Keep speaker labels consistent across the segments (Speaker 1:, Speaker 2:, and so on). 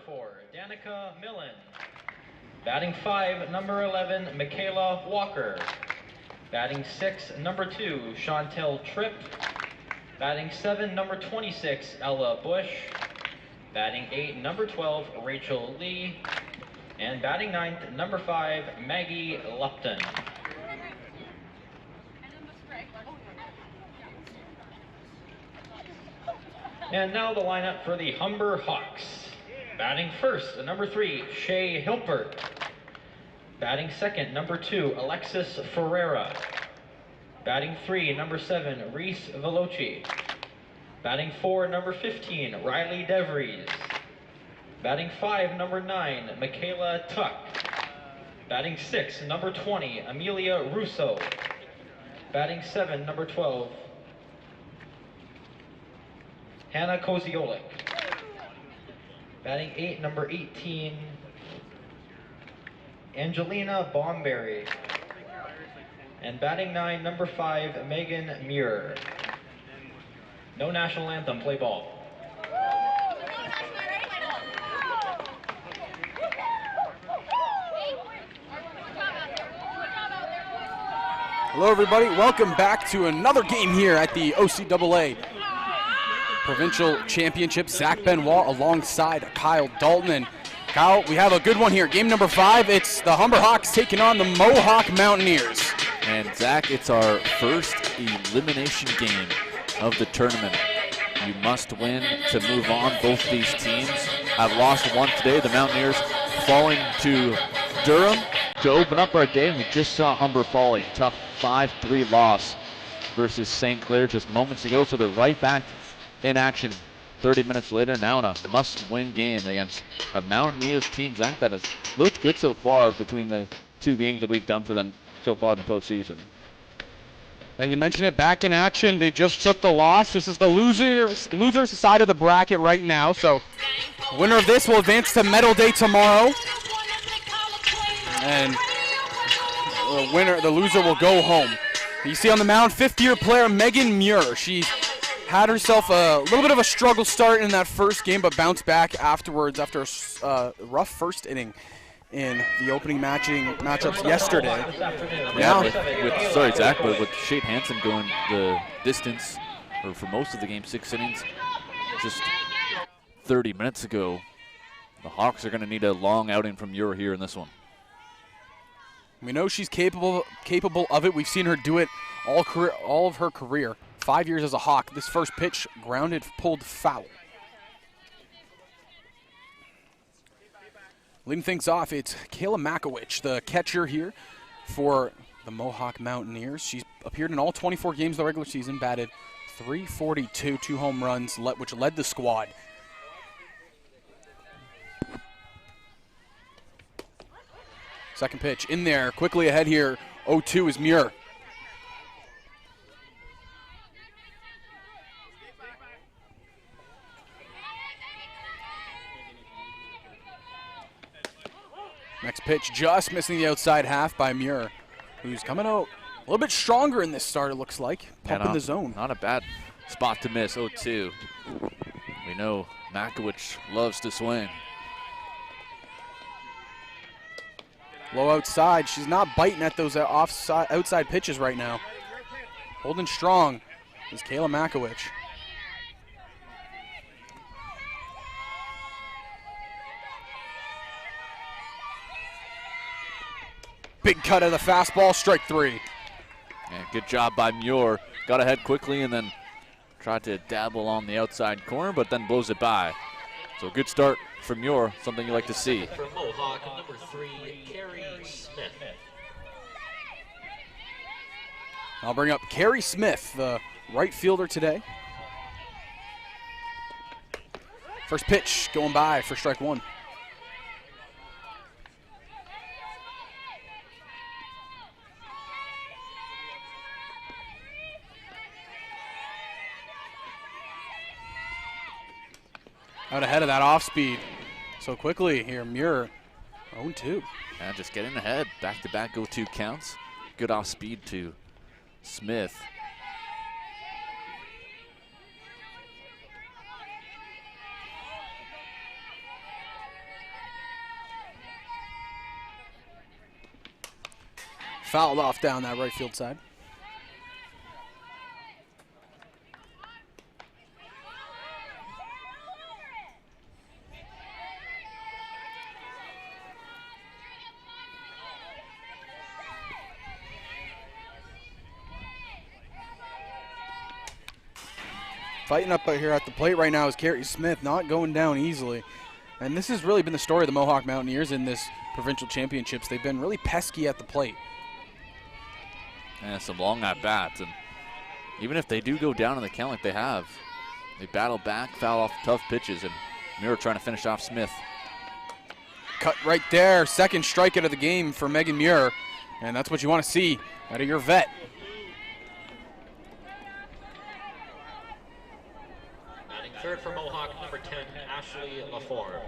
Speaker 1: 4, Danica Millen. Batting 5, number 11, Michaela Walker. Batting 6, number 2, Chantel Tripp. Batting 7, number 26, Ella Bush. Batting 8, number 12, Rachel Lee. And batting 9th, number 5, Maggie Lupton. And now the lineup for the Humber Hawks. Batting first, number 3, Shay Hilpert. Batting second, number 2, Alexis Ferreira. Batting 3, number 7, Reese Veloci. Batting 4, number 15, Riley DeVries. Batting 5, number 9, Michaela Tuck. Batting 6, number 20, Amelia Russo. Batting 7, number 12, Hannah Koziolik. Batting 8, number 18, Angelina Bomberry. And batting 9, number 5, Megan Muir. No national anthem, play ball.
Speaker 2: Hello everybody, welcome back to another game here at the OCAA Provincial Championship. Zach Benoit alongside Kyle Dalton. And Kyle, we have a good one here. Game number 5, it's the Humber Hawks taking on the Mohawk Mountaineers.
Speaker 3: And Zach, it's our first elimination game of the tournament. You must win to move on. Both these teams have lost one today. The Mountaineers falling to Durham to open up our day. We just saw Humber fall a tough 5-3 loss versus St. Clair just moments ago. So they're right back in action 30 minutes later, now in a must-win game against a Mountaineers team, Zach, that has looked good so far between the two games that we've done for them so far in the postseason.
Speaker 2: And you mentioned it, back in action. They just took the loss. This is the loser's side of the bracket right now. So winner of this will advance to medal day tomorrow. And the loser will go home. You see on the mound, fifth-year player Megan Muir. She had herself a little bit of a struggle start in that first game, but bounced back afterwards after a rough first inning in the opening matchups yesterday.
Speaker 3: Yeah, sorry Zach, but with Shade Hansen going the distance, or for most of the game, 6 innings, just 30 minutes ago, the Hawks are going to need a long outing from Muir here in this one.
Speaker 2: We know she's capable of it. We've seen her do it all of her career. 5 years as a Hawk. This first pitch, grounded, pulled foul. Leading things off, it's Kayla Makowicz, the catcher here for the Mohawk Mountaineers. She's appeared in all 24 games of the regular season, batted .342, 2 home runs, which led the squad. Second pitch in there, quickly ahead here, 0-2 is Muir. Next pitch just missing the outside half by Muir, who's coming out a little bit stronger in this start, it looks like. Pumping the zone.
Speaker 3: Not a bad spot to miss, 0-2. We know Makowicz loves to swing.
Speaker 2: Low outside. She's not biting at those outside pitches right now. Holding strong is Kayla Makowicz. Big cut of the fastball, strike 3.
Speaker 3: Yeah, good job by Muir. Got ahead quickly and then tried to dabble on the outside corner, but then blows it by. So good start from Muir, something you like to see.
Speaker 1: From Mohawk, number 3, Carrie Smith.
Speaker 2: I'll bring up Carrie Smith, the right fielder today. First pitch going by for strike 1. Out ahead of that off speed. So quickly here, Muir, 0-2.
Speaker 3: And just getting ahead, back-to-back 0-2 counts. Good off speed to Smith.
Speaker 2: fouled off down that right field side. Fighting up here at the plate right now is Carrie Smith, not going down easily. And this has really been the story of the Mohawk Mountaineers in this provincial championships. They've been really pesky at the plate.
Speaker 3: And some long at-bats. And even if they do go down in the count like they have, they battle back, foul off tough pitches, and Muir trying to finish off Smith.
Speaker 2: Cut right there. Second strikeout of the game for Megan Muir. And that's what you want to see out of your vet.
Speaker 1: Third for Mohawk, number 10, Ashley LaForme.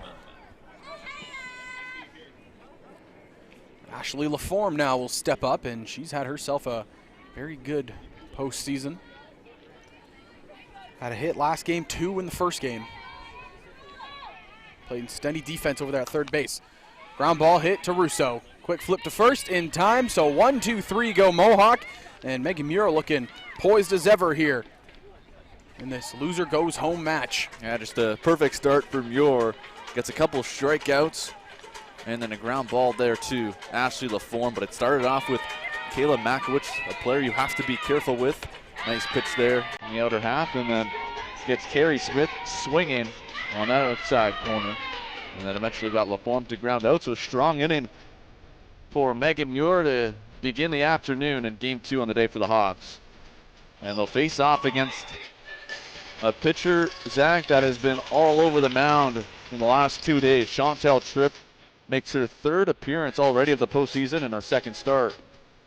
Speaker 2: Ashley LaForme now will step up, and she's had herself a very good postseason. Had a hit last game, 2 in the first game. Played steady defense over there at third base. Ground ball hit to Russo. Quick flip to first in time, so 1, 2, 3 go Mohawk. And Megan Muir looking poised as ever here in this loser goes home match.
Speaker 3: Yeah, just a perfect start for Muir. Gets a couple strikeouts and then a ground ball there to Ashley LaForme. But it started off with Kayla Makowicz, a player you have to be careful with. Nice pitch there in the outer half, and then gets Carrie Smith swinging on that outside corner. And then eventually got LaForme to ground out. So a strong inning for Megan Muir to begin the afternoon in game 2 on the day for the Hawks. And they'll face off against a pitcher, Zach, that has been all over the mound in the last 2 days. Chantel Tripp makes her 3rd appearance already of the postseason and her 2nd start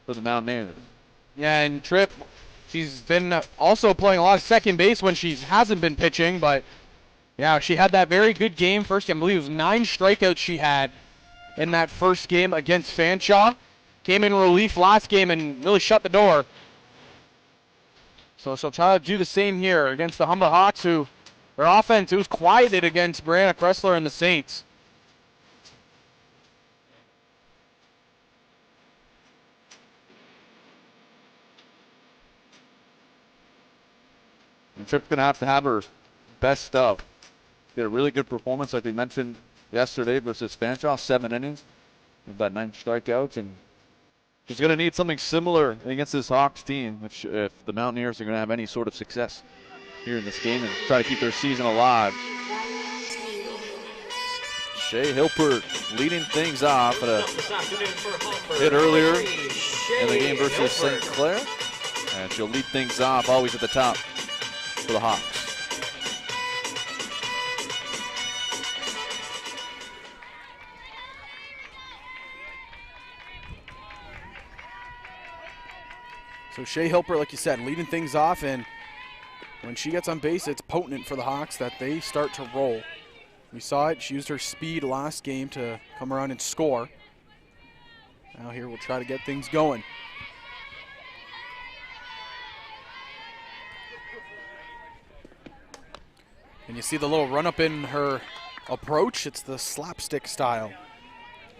Speaker 3: for the Mountaineers.
Speaker 4: Yeah, and Tripp, she's been also playing a lot of second base when she hasn't been pitching, but yeah, she had that very good game first game. I believe it was 9 strikeouts she had in that first game against Fanshawe. Came in relief last game and really shut the door. So she'll try to do the same here against the Humber Hawks, who their offense was quieted against Brianna Kressler and the Saints.
Speaker 3: And Tripp's going to have her best stuff. Did a really good performance, like we mentioned yesterday, versus Fanshawe, 7 innings. We've got 9 strikeouts, and she's going to need something similar against this Hawks team if the Mountaineers are going to have any sort of success here in this game and try to keep their season alive. Shay Hilpert leading things off at a hit earlier in the game versus St. Clair. And she'll lead things off always at the top for the Hawks.
Speaker 2: So Shay Hilpert, like you said, leading things off, and when she gets on base, it's potent for the Hawks that they start to roll. We saw it. She used her speed last game to come around and score. Now here we'll try to get things going. And you see the little run-up in her approach. It's the slapstick style.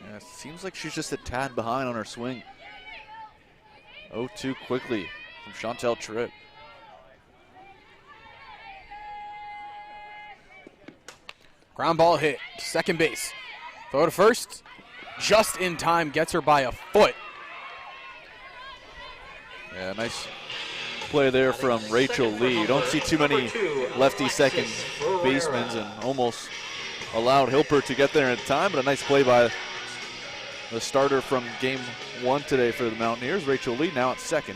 Speaker 3: Yeah, it seems like she's just a tad behind on her swing. 0-2 quickly from Chantel Tripp.
Speaker 2: Ground ball hit, second base. Throw to first, just in time, gets her by a foot.
Speaker 3: Yeah, nice play there from Rachel Lee. You don't see too many lefty second basemen, and almost allowed Hilpert to get there in time, but a nice play by the starter from game 1 today for the Mountaineers, Rachel Lee, now at second.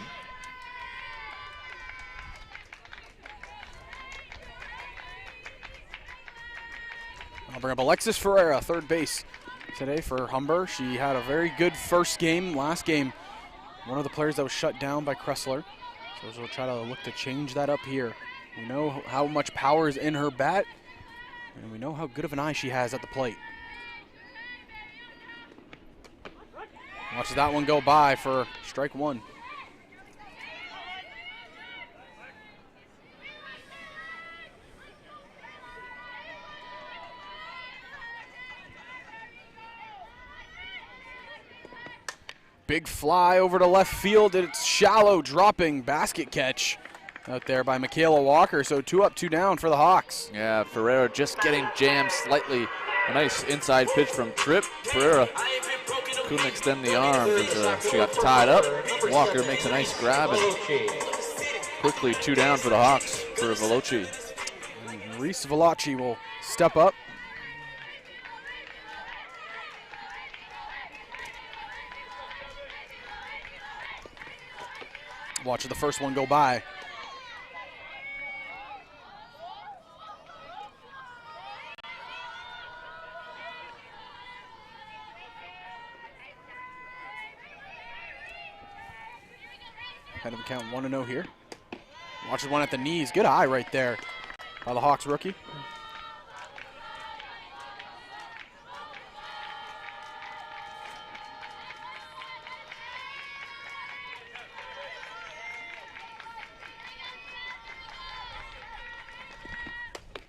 Speaker 2: I'll bring up Alexis Ferreira, third base today for Humber. She had a very good first game. Last game, one of the players that was shut down by Kressler. So we'll try to look to change that up here. We know how much power is in her bat, and we know how good of an eye she has at the plate. Watch that one go by for strike 1. Big fly over to left field. It's shallow, dropping basket catch out there by Michaela Walker. So 2 up, 2 down for the Hawks.
Speaker 3: Yeah, Ferreira just getting jammed slightly. A nice inside pitch from Tripp. Ferreira couldn't extend the arm as she got tied up. Walker makes a nice grab, and quickly 2 down for the Hawks for Veloci.
Speaker 2: Reese Veloci will step up. Watch the first one go by. Head of the count 1-0 here. Watches one at the knees. Good eye right there by the Hawks rookie.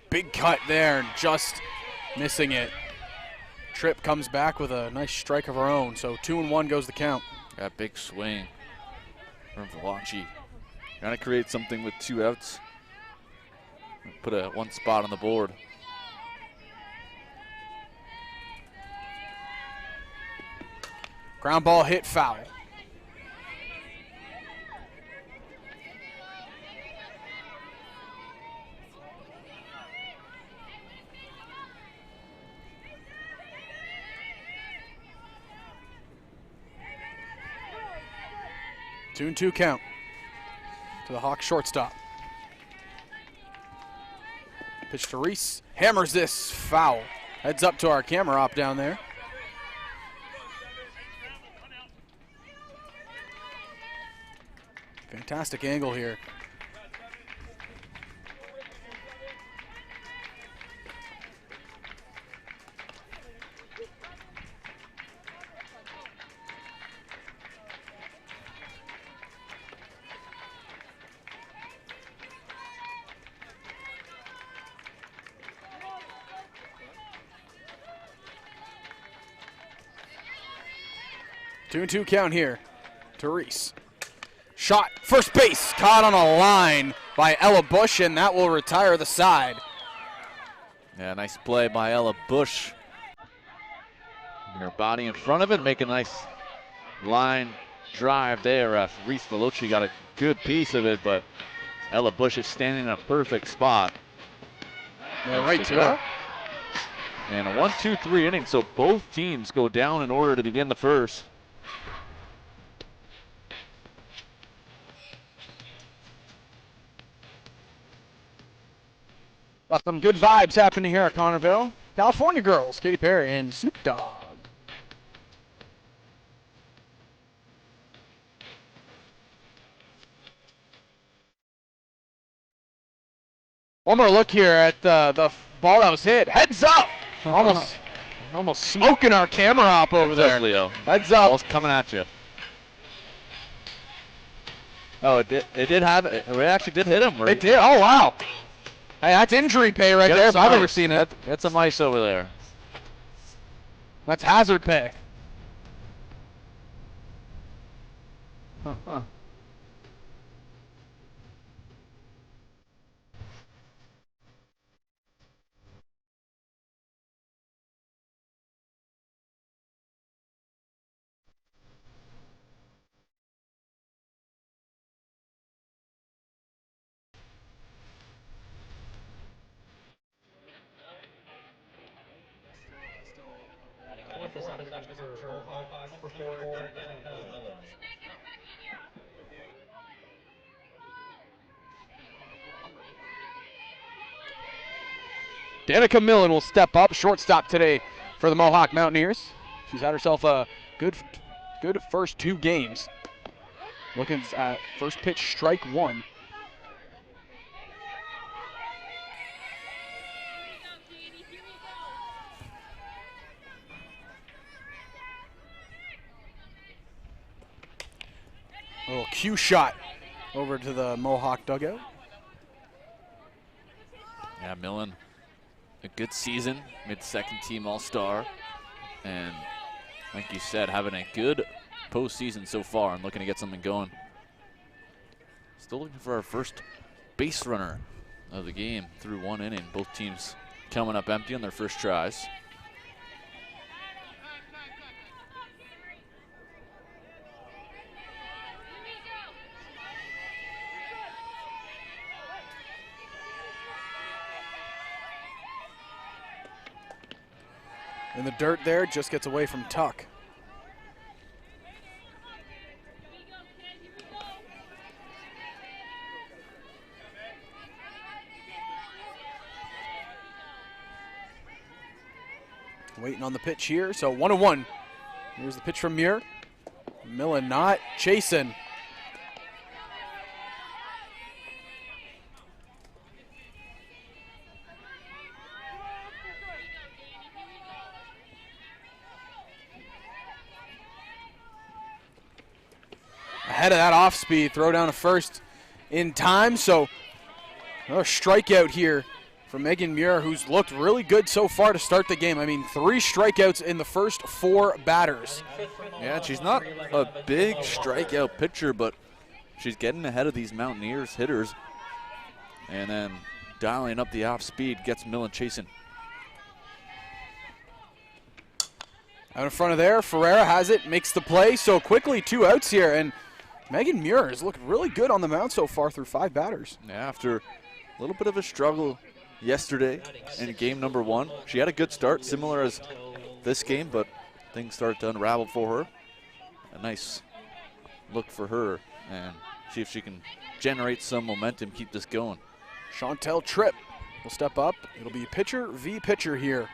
Speaker 2: Big cut there, just missing it. Tripp comes back with a nice strike of her own, so 2-1 goes the count.
Speaker 3: Got big swing from Veloci. Trying to create something with 2 outs. Put a 1 spot on the board.
Speaker 2: Ground ball hit, foul. Two and 2 count to the Hawks shortstop. Pitch to Reese. Hammers this, foul. Heads up to our camera op down there. Fantastic angle here. Two and 2 count here to Reese. Shot, first base, caught on a line by Ella Bush, and that will retire the side.
Speaker 3: Yeah, nice play by Ella Bush. Her body in front of it, make a nice line drive there. Reese Veloci got a good piece of it, but Ella Bush is standing in a perfect spot.
Speaker 2: Yeah, right to her.
Speaker 3: And a 1-2-3 inning, so both teams go down in order to begin the first.
Speaker 4: Got some good vibes happening here at Connorvale. California girls, Katy Perry and Snoop Dogg. One more look here at the ball that was hit. Heads up! Almost smoking our camera op over there.
Speaker 3: Leo.
Speaker 4: Heads up.
Speaker 3: Ball's coming at you. Oh, it did have it. It actually did hit him.
Speaker 4: It did. Oh wow. Hey, that's injury pay right there if I've ever seen it.
Speaker 3: Get some ice over there.
Speaker 4: That's hazard pay. Danica Millen will step up, shortstop today for the Mohawk Mountaineers. She's had herself a good first 2 games. Looking at first pitch, strike 1.
Speaker 2: A little cue shot over to the Mohawk dugout.
Speaker 3: Yeah, Millen, a good season, mid-second team All-Star, and like you said, having a good postseason so far and looking to get something going. Still looking for our first base runner of the game through 1 inning. Both teams coming up empty on their first tries.
Speaker 2: In the dirt there, just gets away from Tuck. Waiting on the pitch here, so 1-1. Here's the pitch from Muir. Millen not chasing. Ahead of that off speed, throw down to first in time, so another strikeout here from Megan Muir, who's looked really good so far to start the game. I mean, 3 strikeouts in the first 4 batters.
Speaker 3: Yeah, she's not a big strikeout pitcher, but she's getting ahead of these Mountaineers hitters and then dialing up the off speed, gets Millen chasing.
Speaker 2: Out in front of there, Ferreira has it, makes the play, so quickly 2 outs here, and Megan Muir has looked really good on the mound so far through 5 batters.
Speaker 3: Yeah, after a little bit of a struggle yesterday in game number 1. She had a good start, similar as this game, but things started to unravel for her. A nice look for her, and see if she can generate some momentum, keep this going.
Speaker 2: Chantel Tripp will step up. It'll be pitcher v. pitcher here.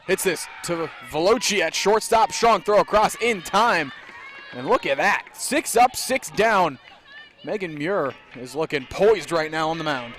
Speaker 2: Hits this to Veloci at shortstop. Strong throw across in time. And look at that. 6 up, 6 down. Megan Muir is looking poised right now on the mound.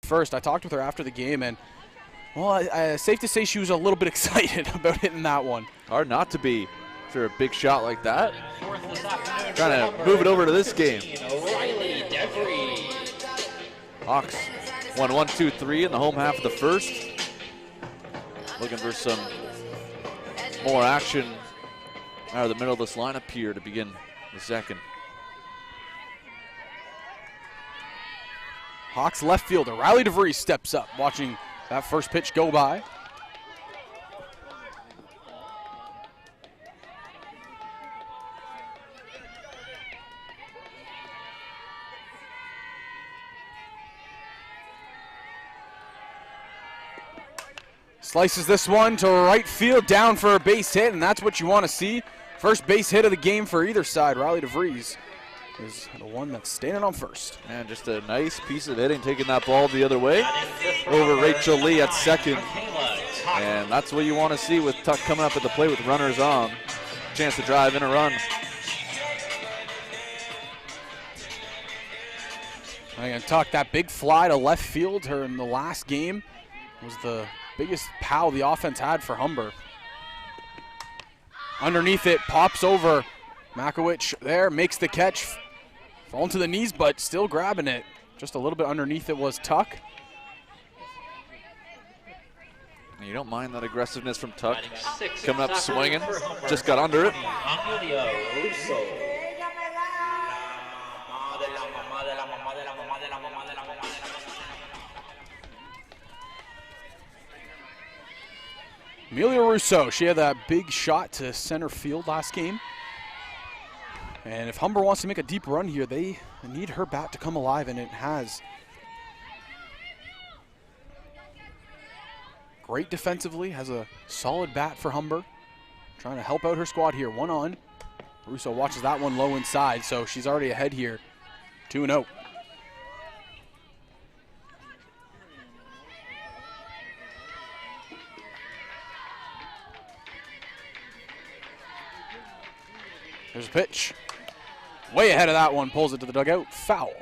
Speaker 2: First, I talked with her after the game, and well, safe to say she was a little bit excited about hitting that one.
Speaker 3: Hard not to be after a big shot like that. Trying to move it over to this game. Hawks 1-1-2-3 in the home half of the first. Looking for some more action out of the middle of this lineup here to begin the second.
Speaker 2: Hawks left fielder Riley DeVries steps up, watching that first pitch go by. Slices this one to right field, down for a base hit, and that's what you want to see. First base hit of the game for either side. Riley DeVries is the one that's standing on first.
Speaker 3: And just a nice piece of hitting, taking that ball the other way over Rachel Lee at second. And that's what you want to see with Tuck coming up at the plate with runners on. Chance to drive in a run.
Speaker 2: And Tuck, that big fly to left field her in the last game was the biggest pow the offense had for Humber. Underneath it, pops over. Makowicz there, makes the catch. Falling to the knees, but still grabbing it. Just a little bit underneath it was Tuck.
Speaker 3: You don't mind that aggressiveness from Tuck. Coming up swinging. Just got under it.
Speaker 2: Amelia Russo, she had that big shot to center field last game. And if Humber wants to make a deep run here, they need her bat to come alive, and it has. Great defensively, has a solid bat for Humber. Trying to help out her squad here, 1 on. Russo watches that one low inside, so she's already ahead here, 2-0. There's a pitch. Way ahead of that one, pulls it to the dugout, foul.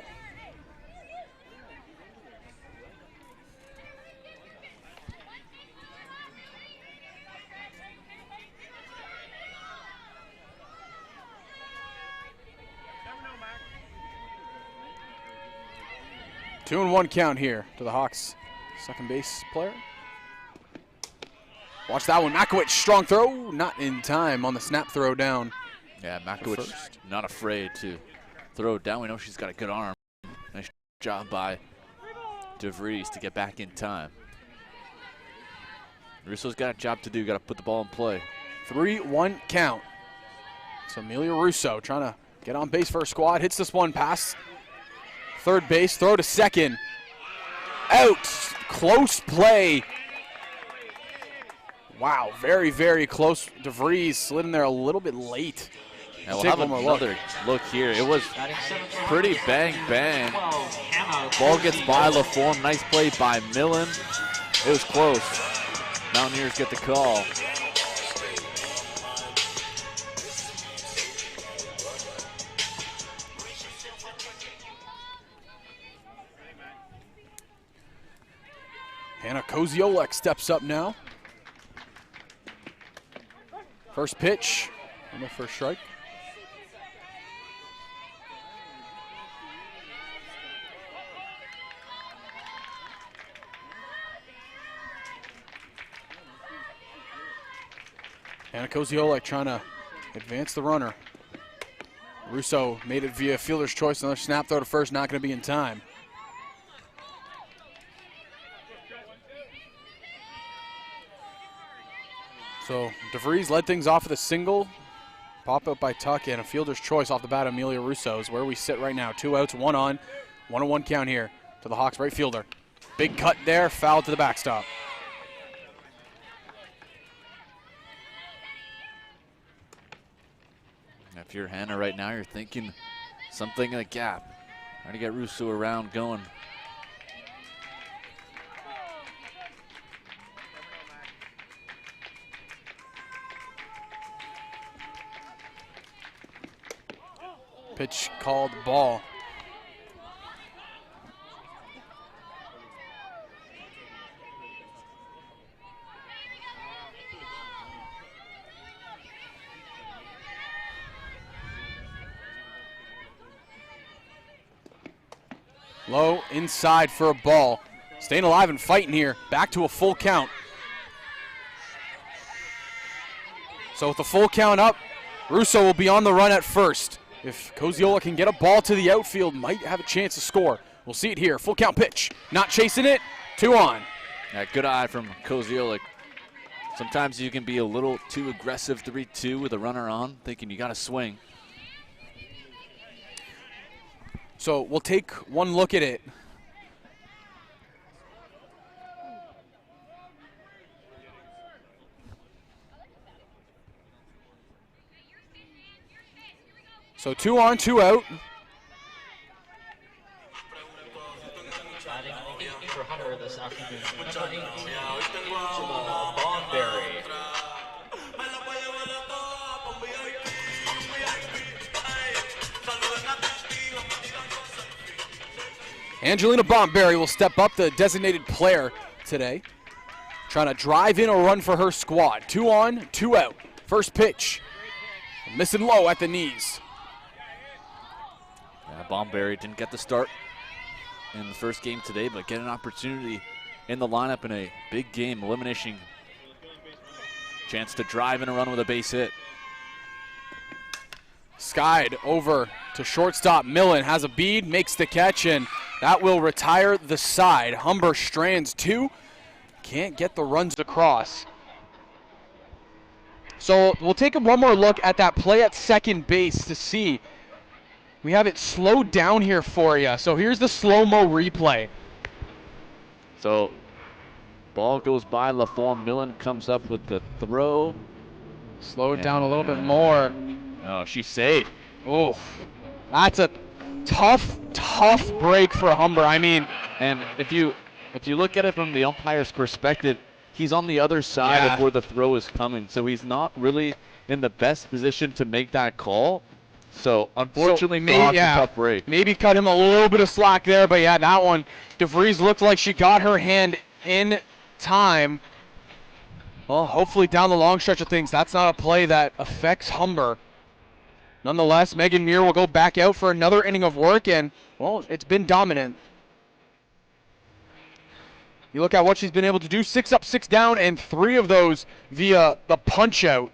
Speaker 2: Two and 1 count here to the Hawks' second base player. Watch that one, Makowicz, strong throw, not in time on the snap throw down.
Speaker 3: Yeah, Makowicz not afraid to throw it down. We know she's got a good arm. Nice job by DeVries to get back in time. Russo's got a job to do, got to put the ball in play.
Speaker 2: 3-1 count. So Amelia Russo trying to get on base for her squad, hits this one past third base, throw to second. Out, close play. Wow, very, very close. DeVries slid in there a little bit late.
Speaker 3: And we'll have another look here. It was pretty bang, bang. Ball gets by LaForme. Nice play by Millen. It was close. Mountaineers get the call.
Speaker 2: Hannah Koziolek steps up now. First pitch on the first strike. Hannah Koziolek trying to advance the runner. Russo made it via fielder's choice. Another snap throw to first, not going to be in time. So DeVries led things off with a single. Pop up by Tuck and a fielder's choice off the bat of Amelia Russo is where we sit right now. 2 outs, 1 on. 1-1 count here to the Hawks right fielder. Big cut there, foul to the backstop.
Speaker 3: If you're Hannah right now, you're thinking something in the gap. Trying to get Russo around going.
Speaker 2: Pitch called ball. Low inside for a ball. Staying alive and fighting here. Back to a full count. So with the full count up, Russo will be on the run at first. If Koziola can get a ball to the outfield, might have a chance to score. We'll see it here. Full count pitch. Not chasing it. 2 on.
Speaker 3: Yeah, good eye from Koziola. Sometimes you can be a little too aggressive 3-2 with a runner on, thinking you got to swing.
Speaker 2: So we'll take one look at it. So 2 on, 2 out.
Speaker 1: For Humber this afternoon, number 18, Bondberry.
Speaker 2: Angelina Bondberry will step up, the designated player today. Trying to drive in a run for her squad. 2 on, 2 out. First pitch. Missing low at the knees.
Speaker 3: Yeah, Bondberry didn't get the start in the first game today, but get an opportunity in the lineup in a big game, elimination. Chance to drive and a run with a base hit.
Speaker 2: Skied over to shortstop. Millen has a bead, makes the catch, and that will retire the side. Humber strands 2. Can't get the runs across.
Speaker 4: So we'll take one more look at that play at second base to see. We have it slowed down here for you. So here's the slow-mo replay.
Speaker 3: So ball goes by LaFawn. Millen comes up with the throw.
Speaker 4: Slow it down a little bit more.
Speaker 3: Oh, she's safe.
Speaker 4: Oh, that's a tough break for Humber. I mean,
Speaker 3: And if you look at it from the umpire's perspective, he's on the other side of where the throw is coming, so he's not really in the best position to make that call. So unfortunately, Mohawk's a tough break.
Speaker 4: maybe cut him a little bit of slack there, but yeah, that one, DeVries looked like she got her hand in time. Well, hopefully down the long stretch of things, that's not a play that affects Humber. Nonetheless, Megan Muir will go back out for another inning of work, and, well, it's been dominant. You look at what she's been able to do, 6 up, 6 down, and 3 of those via the punch out.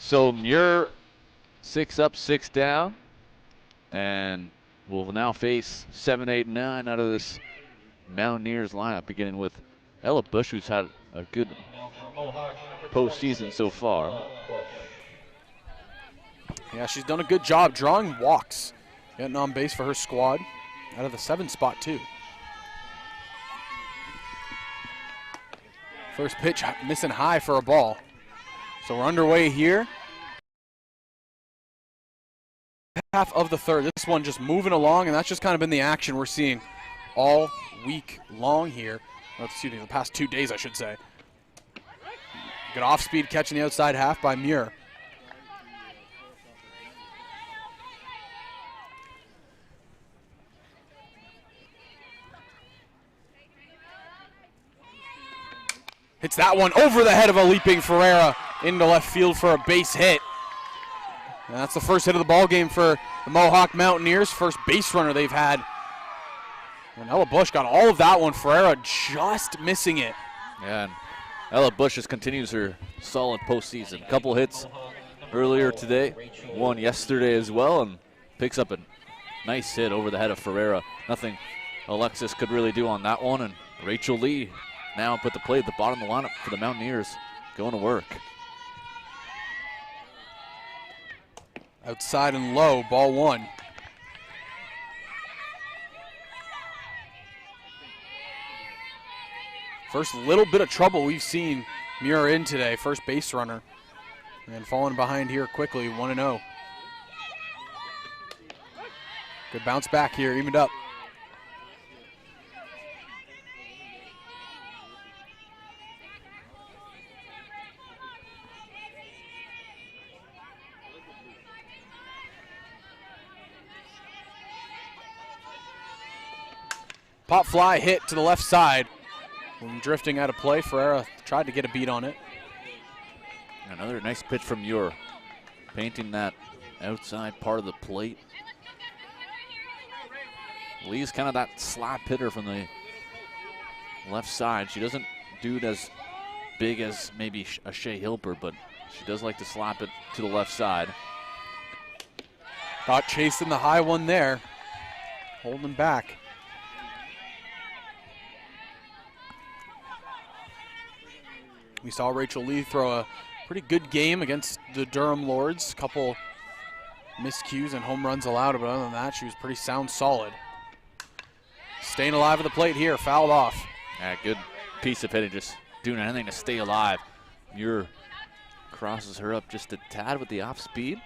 Speaker 3: So Muir 6 up, 6 down, and will now face 7, 8, 9 out of this Mountaineers lineup, beginning with Ella Bush, who's had a good postseason so far.
Speaker 2: Yeah, she's done a good job drawing walks, getting on base for her squad out of the 7 spot too. First pitch missing high for a ball. So we're underway here. Half of the third. This one just moving along, and that's just kind of been the action we're seeing all week long here. Or, excuse me, the past 2 days, I should say. Good off-speed catch in the outside half by Muir. Hits that one over the head of a leaping Ferreira into left field for a base hit. And that's the first hit of the ball game for the Mohawk Mountaineers, first base runner they've had. And Ella Bush got all of that one. Ferreira just missing it.
Speaker 3: Yeah, and Ella Bush just continues her solid postseason. Couple hits earlier today, one yesterday as well, and picks up a nice hit over the head of Ferreira. Nothing Alexis could really do on that one, and Rachel Lee now put the play at the bottom of the lineup for the Mountaineers, going to work.
Speaker 2: Outside and low, ball 1. First little bit of trouble we've seen Muir in today, first base runner. And falling behind here quickly, 1-0. Good bounce back here, evened up. Pop fly hit to the left side. When drifting out of play, Ferreira tried to get a beat on it.
Speaker 3: Another nice pitch from Muir, painting that outside part of the plate. Lee's kind of that slap hitter from the left side. She doesn't do it as big as maybe a Shea Hilper, but she does like to slap it to the left side.
Speaker 2: Caught chasing the high one there, holding back. We saw Rachel Lee throw a pretty good game against the Durham Lords. Couple miscues and home runs allowed, but other than that, she was pretty sound solid. Staying alive at the plate here, fouled off.
Speaker 3: Yeah, good piece of hitting, just doing anything to stay alive. Muir crosses her up just a tad with the off speed.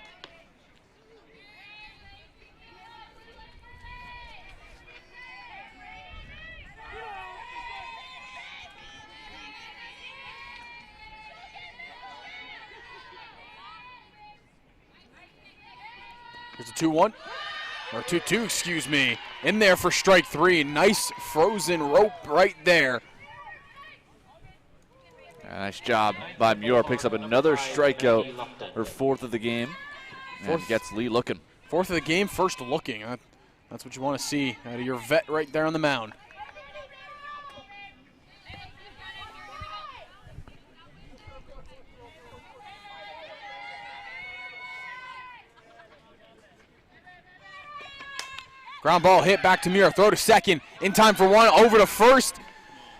Speaker 2: There's a 2-1. Or 2-2, excuse me. In there for strike 3. Nice frozen rope right there.
Speaker 3: Nice job by Muir. Picks up another strikeout, her 4th of the game, and gets Lee looking.
Speaker 2: 4th of the game, first looking. That's what you want to see out of your vet right there on the mound. Ground ball hit back to Muir. Throw to second. In time for 1. Over to first.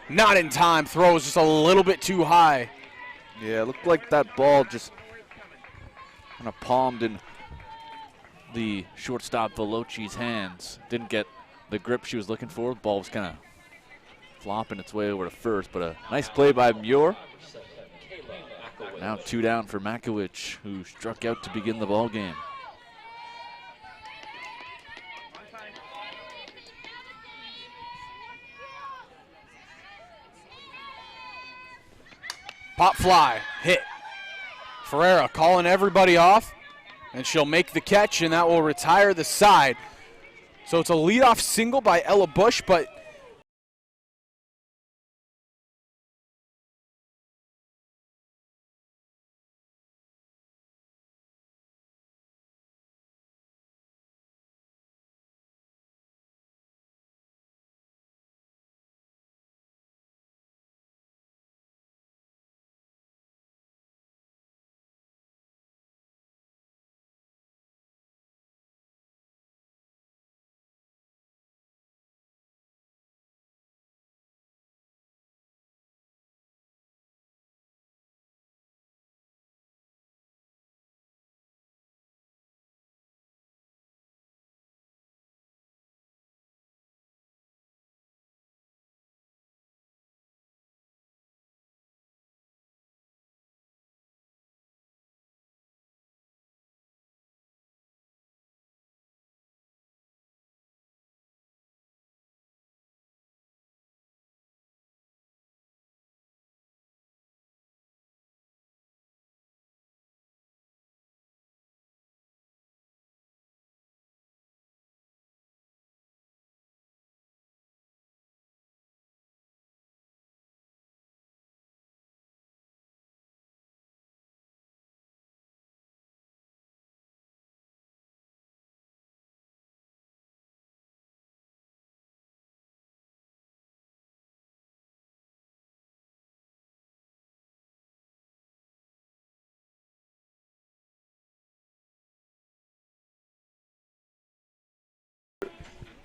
Speaker 2: Not in time. Throw is just a little bit too high.
Speaker 3: Yeah, it looked like that ball just kind of palmed in the shortstop Veloci's hands. Didn't get the grip she was looking for. The ball was kind of flopping its way over to first, but a nice play by Muir. Now 2 down for Makowicz, who struck out to begin the ball game.
Speaker 2: Pop fly, hit. Ferreira calling everybody off, and she'll make the catch, and that will retire the side. So it's a leadoff single by Ella Bush, but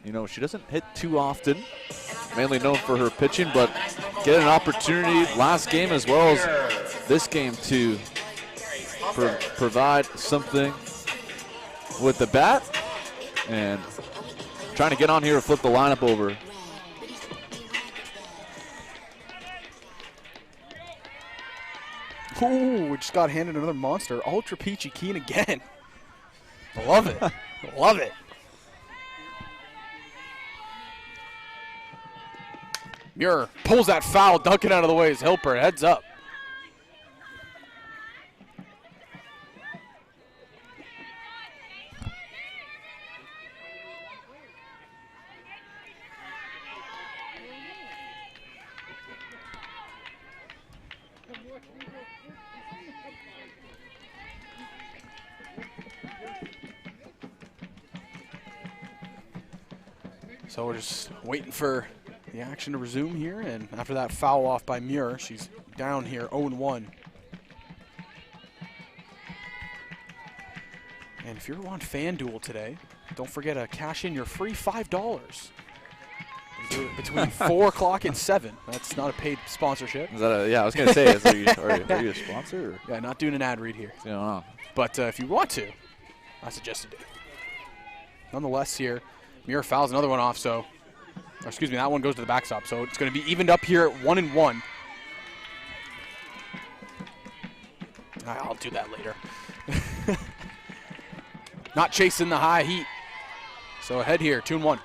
Speaker 3: You know, she doesn't hit too often, mainly known for her pitching, but get an opportunity last game as well as this game to provide something with the bat, and trying to get on here and flip the lineup over.
Speaker 2: ooh, we just got handed another monster. Ultra Peachy Keen again. I love it. Love it. Muir pulls that foul, ducking out of the way as Hilper heads up. So we're just waiting for the action to resume here, and after that foul off by Muir, she's down here 0-1. And if you're on FanDuel today, don't forget to cash in your free $5. You do it between 4 o'clock and 7. That's not a paid sponsorship.
Speaker 3: Is that a, yeah, I was going to say, are you a sponsor? Or?
Speaker 2: Yeah, not doing an ad read here.
Speaker 3: What's going on?
Speaker 2: But if you want to, I suggest you do. Nonetheless here, Muir fouls another one off, so, or excuse me, that one goes to the backstop. So it's going to be evened up here at 1-1. I'll do that later. Not chasing the high heat. So ahead here, 2-1.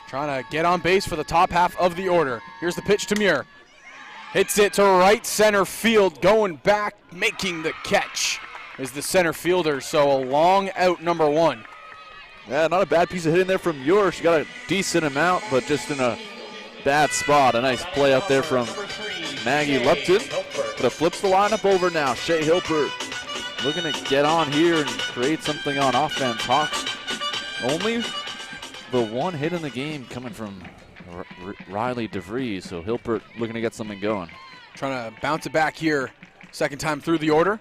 Speaker 2: trying to get on base for the top half of the order. Here's the pitch to Muir. Hits it to right center field, going back, making the catch is the center fielder, so a long out, number 1.
Speaker 3: Yeah, not a bad piece of hitting there from Muir. She got a decent amount, but just in a bad spot. A nice play out there from Maggie Lupton. But it flips the lineup over now. Shea Hilpert looking to get on here and create something on offense. Hawks only the one hit in the game coming from Riley DeVries, so Hilpert looking to get something going.
Speaker 2: Trying to bounce it back here, second time through the order.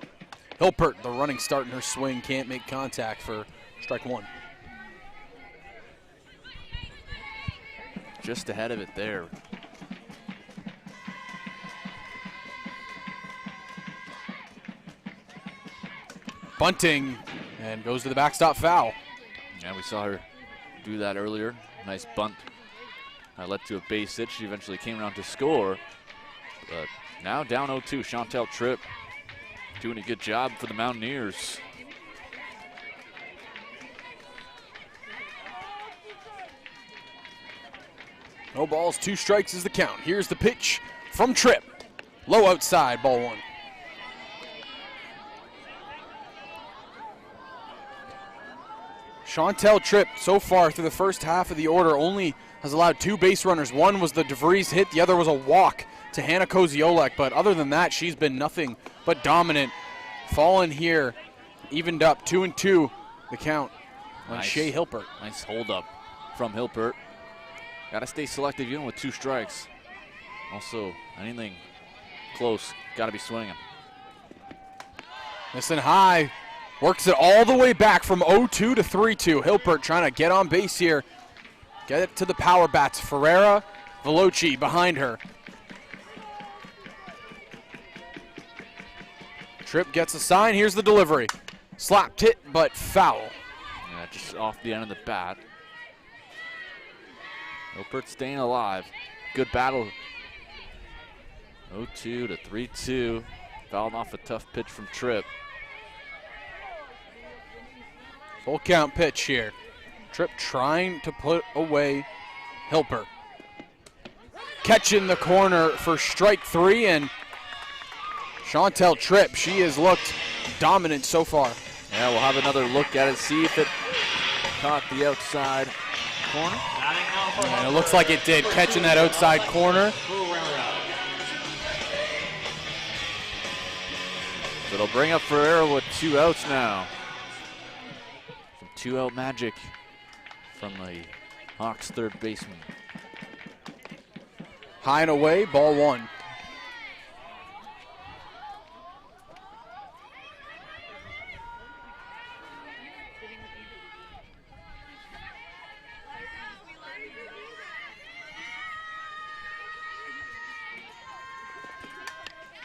Speaker 2: Hilpert, the running start in her swing, can't make contact for strike 1.
Speaker 3: Just ahead of it there.
Speaker 2: Bunting, and goes to the backstop foul.
Speaker 3: Yeah, we saw her do that earlier. Nice bunt. Led to a base hit. She eventually came around to score. But now down 0-2. Chantel Tripp doing a good job for the Mountaineers.
Speaker 2: No balls, 2 strikes is the count. Here's the pitch from Tripp. Low outside, ball 1. Chantel Tripp, so far through the first half of the order, only has allowed 2 base runners. One was the DeVries hit, the other was a walk to Hannah Koziolek, but other than that, she's been nothing but dominant. Fallen here, evened up, 2-2 the count on Shea Hilpert.
Speaker 3: Nice hold up from Hilpert. Got to stay selective even with 2 strikes. Also, anything close, got to be swinging.
Speaker 2: Listen high, works it all the way back from 0-2 to 3-2. Hilpert trying to get on base here. Get it to the power bats. Ferreira, Veloci behind her. Tripp gets a sign. Here's the delivery. Slapped hit, but foul.
Speaker 3: Yeah, just off the end of the bat. Hilpert staying alive. Good battle. 0-2 to 3-2. Fouled off a tough pitch from Tripp.
Speaker 2: Full count pitch here. Tripp trying to put away Hilpert. Catch in the corner for strike 3, and Chantel Tripp, she has looked dominant so far.
Speaker 3: Yeah, we'll have another look at it, see if it caught the outside corner.
Speaker 2: And it looks like it did, catching that outside corner.
Speaker 3: So it'll bring up Ferreira with 2 outs now. Some 2-out magic from the Hawks' third baseman.
Speaker 2: High and away, ball 1.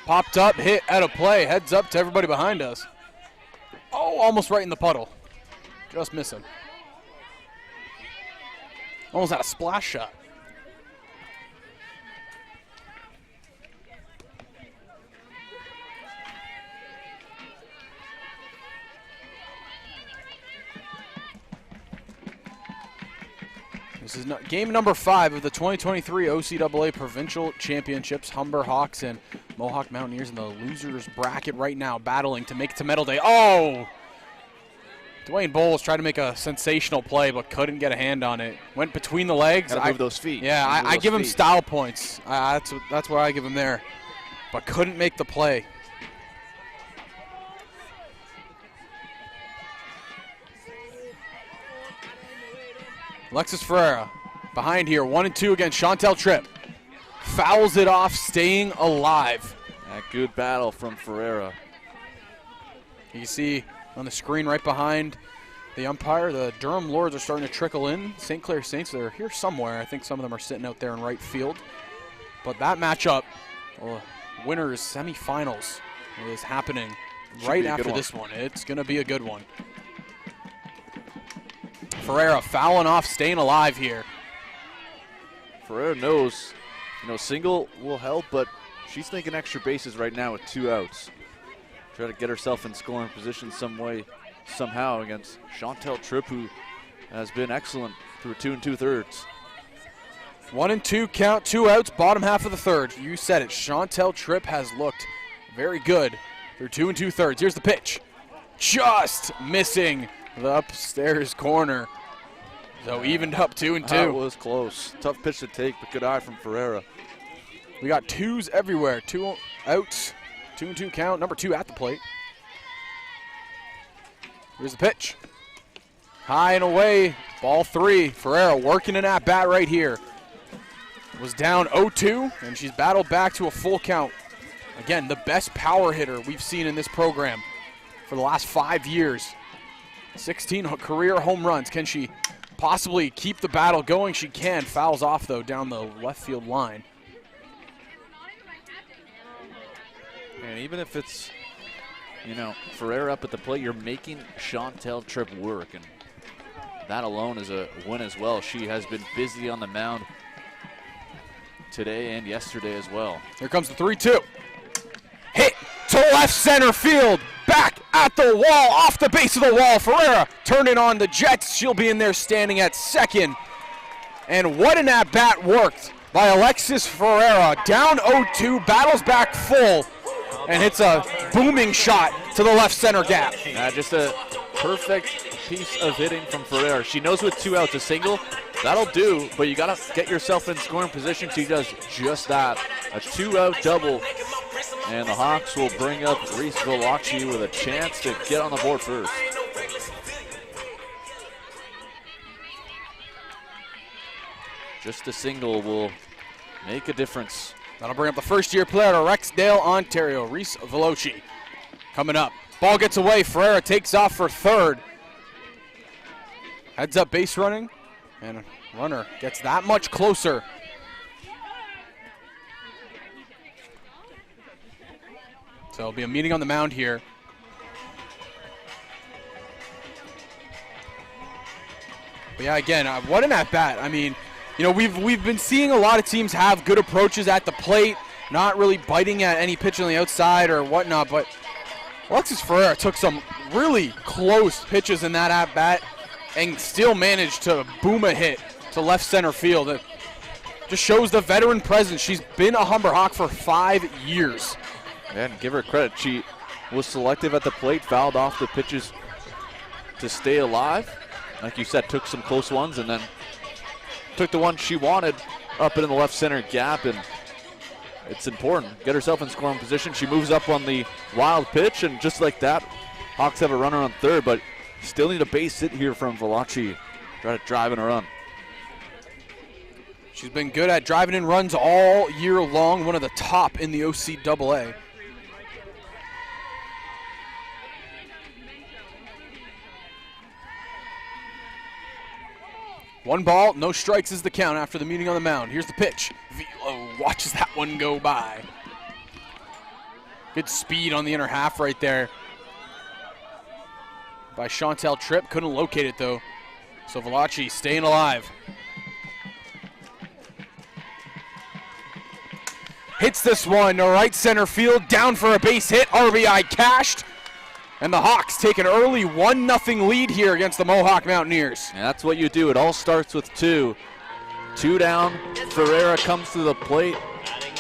Speaker 2: Popped up, hit out of play. Heads up to everybody behind us. Oh, almost right in the puddle. Just missing. Almost had a splash shot. This is game number 5 of the 2023 OCAA Provincial Championships. Humber Hawks and Mohawk Mountaineers in the losers bracket right now, battling to make it to medal day. Oh! Dwayne Bowles tried to make a sensational play, but couldn't get a hand on it. Went between the legs.
Speaker 3: Gotta move those feet.
Speaker 2: Yeah, I give him style points. That's what I give him there. But couldn't make the play. Alexis Ferreira behind here, 1-2 against Chantel Tripp. Fouls it off, staying alive.
Speaker 3: A good battle from Ferreira.
Speaker 2: You can see on the screen right behind the umpire, the Durham Lords are starting to trickle in. St. Clair Saints, they're here somewhere. I think some of them are sitting out there in right field. But that matchup, winners semifinals, is happening right after this one. It's going to be a good one. Ferreira fouling off, staying alive here.
Speaker 3: Ferreira knows, single will help, but she's thinking extra bases right now with 2 outs. Try to get herself in scoring position some way, somehow against Chantel Tripp, who has been excellent through 2 2/3.
Speaker 2: 1-2 count, 2 outs, bottom half of the third. You said it. Chantel Tripp has looked very good through 2 2/3. Here's the pitch. Just missing the upstairs corner. So evened up 2 2.
Speaker 3: That was close. Tough pitch to take, but good eye from Ferreira.
Speaker 2: We got 2s everywhere. 2 outs, 2 2 count, number 2 at the plate. Here's the pitch. High and away, ball 3. Ferreira working an at-bat right here. Was down 0-2, and she's battled back to a full count. Again, the best power hitter we've seen in this program for the last 5 years. 16 career home runs. Can she possibly keep the battle going? She can. Fouls off, though, down the left field line.
Speaker 3: And even if it's, Ferreira up at the plate, you're making Chantel Tripp work, and that alone is a win as well. She has been busy on the mound today and yesterday as well.
Speaker 2: Here comes the 3-2. Hit to left center field. Back at the wall, off the base of the wall. Ferreira turning on the Jets. She'll be in there standing at second. And what an at-bat worked by Alexis Ferreira. Down 0-2, battles back full, and hits a booming shot to the left center gap.
Speaker 3: Just a perfect piece of hitting from Ferreira. She knows with 2 outs, a single, that'll do, but you got to get yourself in scoring position. She does just that. A 2-out double, and the Hawks will bring up Reese Valachi with a chance to get on the board first. Just a single will make a difference.
Speaker 2: That'll bring up the first-year player to Rexdale, Ontario, Reese Valachi. Coming up. Ball gets away. Ferreira takes off for third. Heads up base running, and runner gets that much closer. So it'll be a meeting on the mound here. But yeah, again, what an at-bat. I mean, we've been seeing a lot of teams have good approaches at the plate, not really biting at any pitch on the outside or whatnot, but Alexis Ferreira took some really close pitches in that at-bat and still managed to boom a hit to left center field. It just shows the veteran presence. She's been a Humber Hawk for 5 years.
Speaker 3: And give her credit. She was selective at the plate, fouled off the pitches to stay alive. Like you said, took some close ones, and then took the one she wanted up in the left center gap, and it's important. Get herself in scoring position. She moves up on the wild pitch, and just like that, Hawks have a runner on third, but still need a base hit here from Valachi. Try to drive in a run.
Speaker 2: She's been good at driving in runs all year long, one of the top in the OCAA. One ball, no strikes is the count after the meeting on the mound. Here's the pitch. Velo watches that one go by. Good speed on the inner half right there by Chantel Tripp. Couldn't locate it though. So Valachi staying alive. Hits this one to right center field, down for a base hit, RBI cashed. And the Hawks take an early 1-0 lead here against the Mohawk Mountaineers.
Speaker 3: And that's what you do. It all starts with 2. 2 down. Ferreira comes to the plate.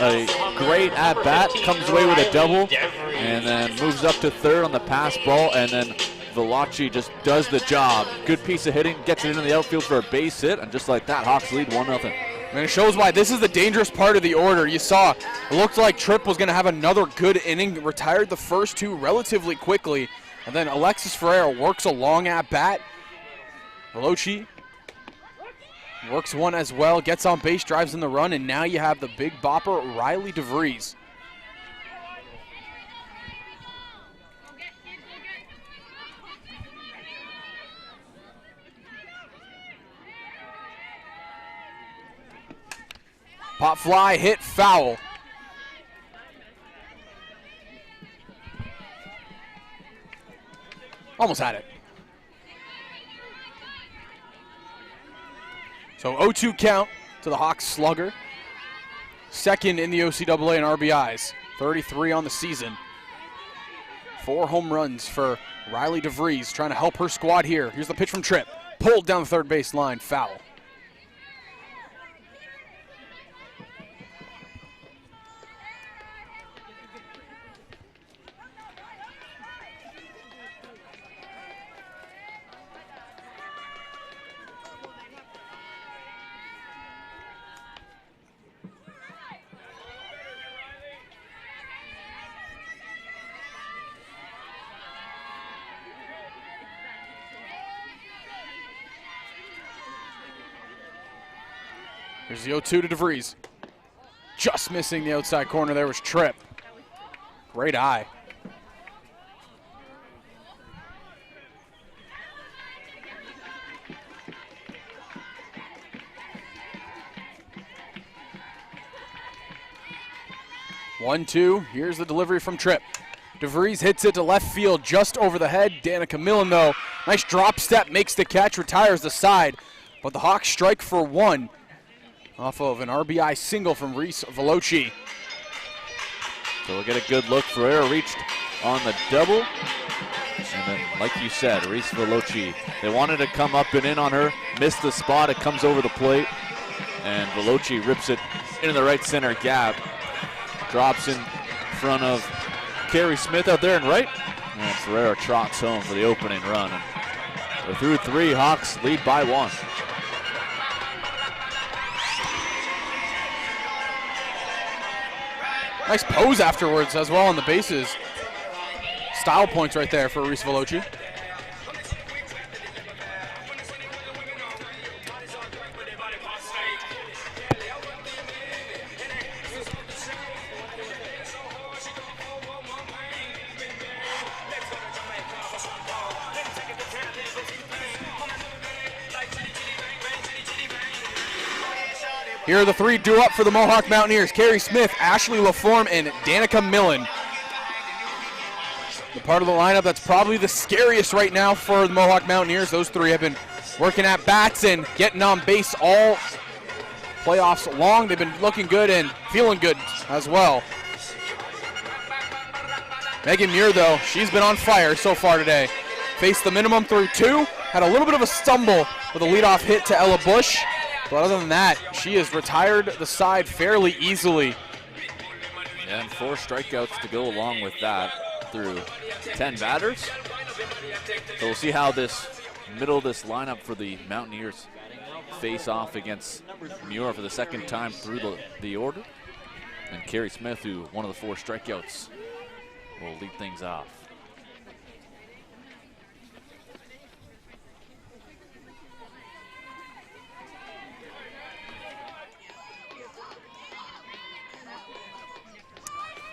Speaker 3: A great at-bat. Comes away with a double. And then moves up to third on the pass ball. And then Valachi just does the job. Good piece of hitting. Gets it into the outfield for a base hit. And just like that, Hawks lead 1-0.
Speaker 2: And it shows why this is the dangerous part of the order. You saw it looked like Tripp was going to have another good inning, retired the first 2 relatively quickly, and then Alexis Ferreira works a long at-bat. Valachi works one as well, gets on base, drives in the run, and now you have the big bopper, Riley DeVries. Pop fly, hit, foul. Almost had it. So 0-2 count to the Hawks slugger. Second in the OCAA in RBIs. 33 on the season. 4 home runs for Riley DeVries, trying to help her squad here. Here's the pitch from Tripp. Pulled down the third base line, foul. Here's the 0-2 to DeVries. Just missing the outside corner. There was Tripp. Great eye. One, two. Here's the delivery from Tripp. DeVries hits it to left field just over the head. Danica Millen, though, nice drop step, makes the catch, retires the side. But the Hawks strike for one off of an RBI single from Reese Veloci.
Speaker 3: So we'll get a good look. Ferreira reached on the double. And then, like you said, Reese Veloci, they wanted to come up and in on her, missed the spot, it comes over the plate, and Veloci rips it into the right center gap. Drops in front of Carrie Smith out there and right. And Ferreira trots home for the opening run. And we're through three. Hawks lead by one.
Speaker 2: Nice pose afterwards as well on the bases. Style points right there for Reese Veloci. Here are the three due up for the Mohawk Mountaineers. Carrie Smith, Ashley LaForme, and Danica Millen. The part of the lineup that's probably the scariest right now for the Mohawk Mountaineers. Those three have been working at bats and getting on base all playoffs long. They've been looking good and feeling good as well. Megan Muir, though, she's been on fire so far today. Faced the minimum through two, had a little bit of a stumble with a leadoff hit to Ella Bush. But other than that, she has retired the side fairly easily.
Speaker 3: And 4 strikeouts to go along with that through 10 batters. So we'll see how this middle of this lineup for the Mountaineers face off against Muir for the second time through the order. And Carrie Smith, who one of the 4 strikeouts, will lead things off.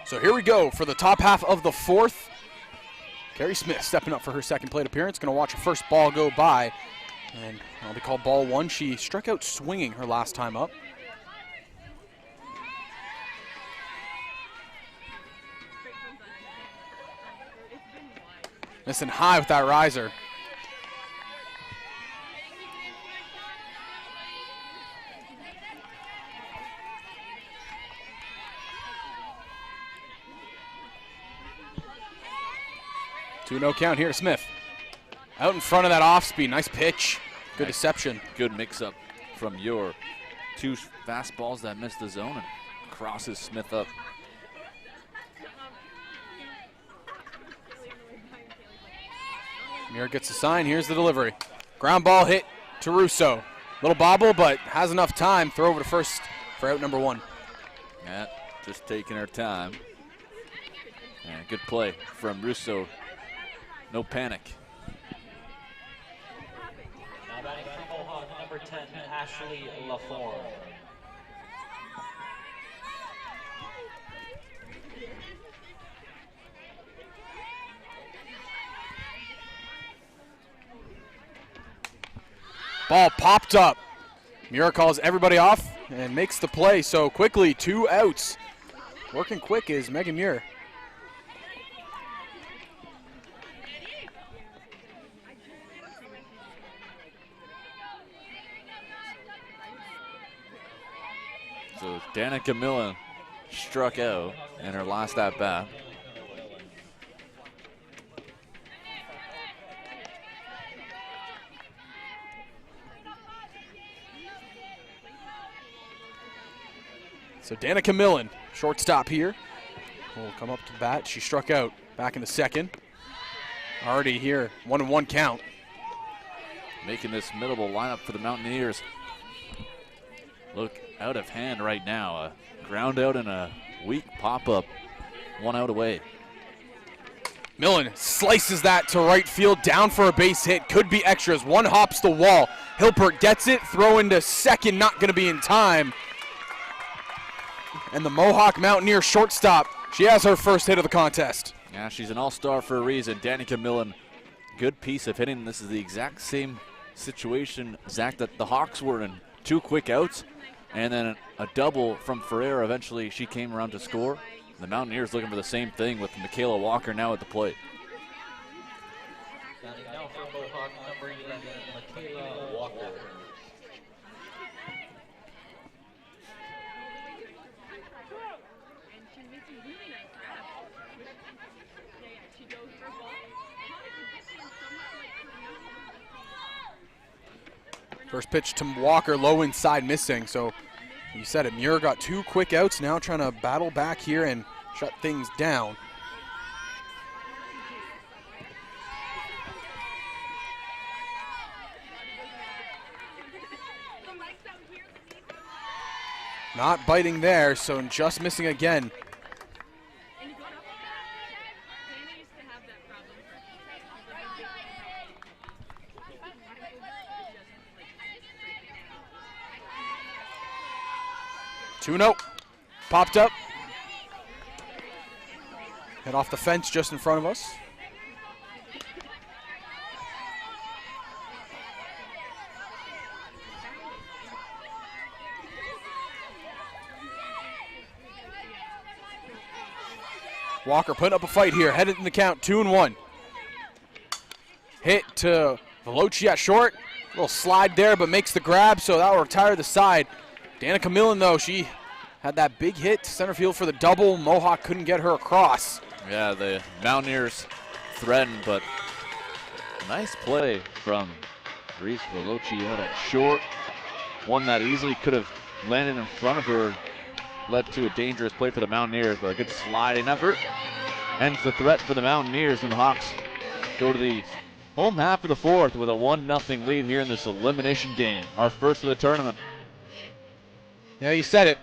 Speaker 2: So here we go for the top half of the fourth. Carrie Smith stepping up for her second plate appearance. Going to watch her first ball go by. And it'll be called ball one. She struck out swinging her last time up. Missing high with that riser. Two-no count here to Smith. Out in front of that off-speed. Nice pitch. Good deception.
Speaker 3: Good mix-up from your 2 fastballs that missed the zone and crosses Smith up.
Speaker 2: Muir gets a sign. Here's the delivery. Ground ball hit to Russo. Little bobble, but has enough time. Throw over to first for out number 1.
Speaker 3: Yeah, just taking her time. And good play from Russo. No panic.
Speaker 5: Now batting for Mohawk, number 10, Ashley LaForme.
Speaker 2: Ball popped up. Muir calls everybody off and makes the play. So quickly, 2 outs. Working quick is Megan Muir.
Speaker 3: So Danica Millen struck out in her last at-bat.
Speaker 2: So Danica Millen, shortstop here, will come up to bat. She struck out back in the second. Already here, 1-1 count.
Speaker 3: Making this middle lineup for the Mountaineers look out of hand right now. A ground out and a weak pop-up, 1 out away.
Speaker 2: Millen slices that to right field, down for a base hit. Could be extras. One hops the wall. Hilpert gets it, throw into second, not going to be in time. And the Mohawk Mountaineer shortstop, she has her first hit of the contest.
Speaker 3: Yeah, she's an all-star for a reason. Danica Millen, good piece of hitting. This is the exact same situation, Zach, that the Hawks were in. 2 quick outs, and then a double from Ferreira. Eventually, she came around to score. The Mountaineers looking for the same thing with Michaela Walker now at the plate.
Speaker 1: Standing now for Mohawk, number 11, Michaela Walker.
Speaker 2: First pitch to Walker, low inside, missing. So you said it, Muir got 2 quick outs, now trying to battle back here and shut things down. Not biting there, so just missing again. Two-0, popped up. Hit off the fence just in front of us. Walker putting up a fight here, headed in the count, 2-1. Hit to Veloci at short. A little slide there, but makes the grab, so that will retire the side. Danica Millen, though, she had that big hit to center field for the double. Mohawk couldn't get her across.
Speaker 3: Yeah, the Mountaineers threatened, but nice play from Reese Veloci out at short. One that easily could have landed in front of her, led to a dangerous play for the Mountaineers, but a good sliding effort. Ends the threat for the Mountaineers, and the Hawks go to the home half of the fourth with a 1-0 lead here in this elimination game, our first of the tournament.
Speaker 4: Yeah, you said it.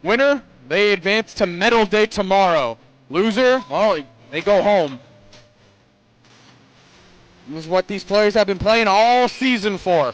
Speaker 4: Winner, they advance to medal day tomorrow. Loser, well, they go home. This is what these players have been playing all season for.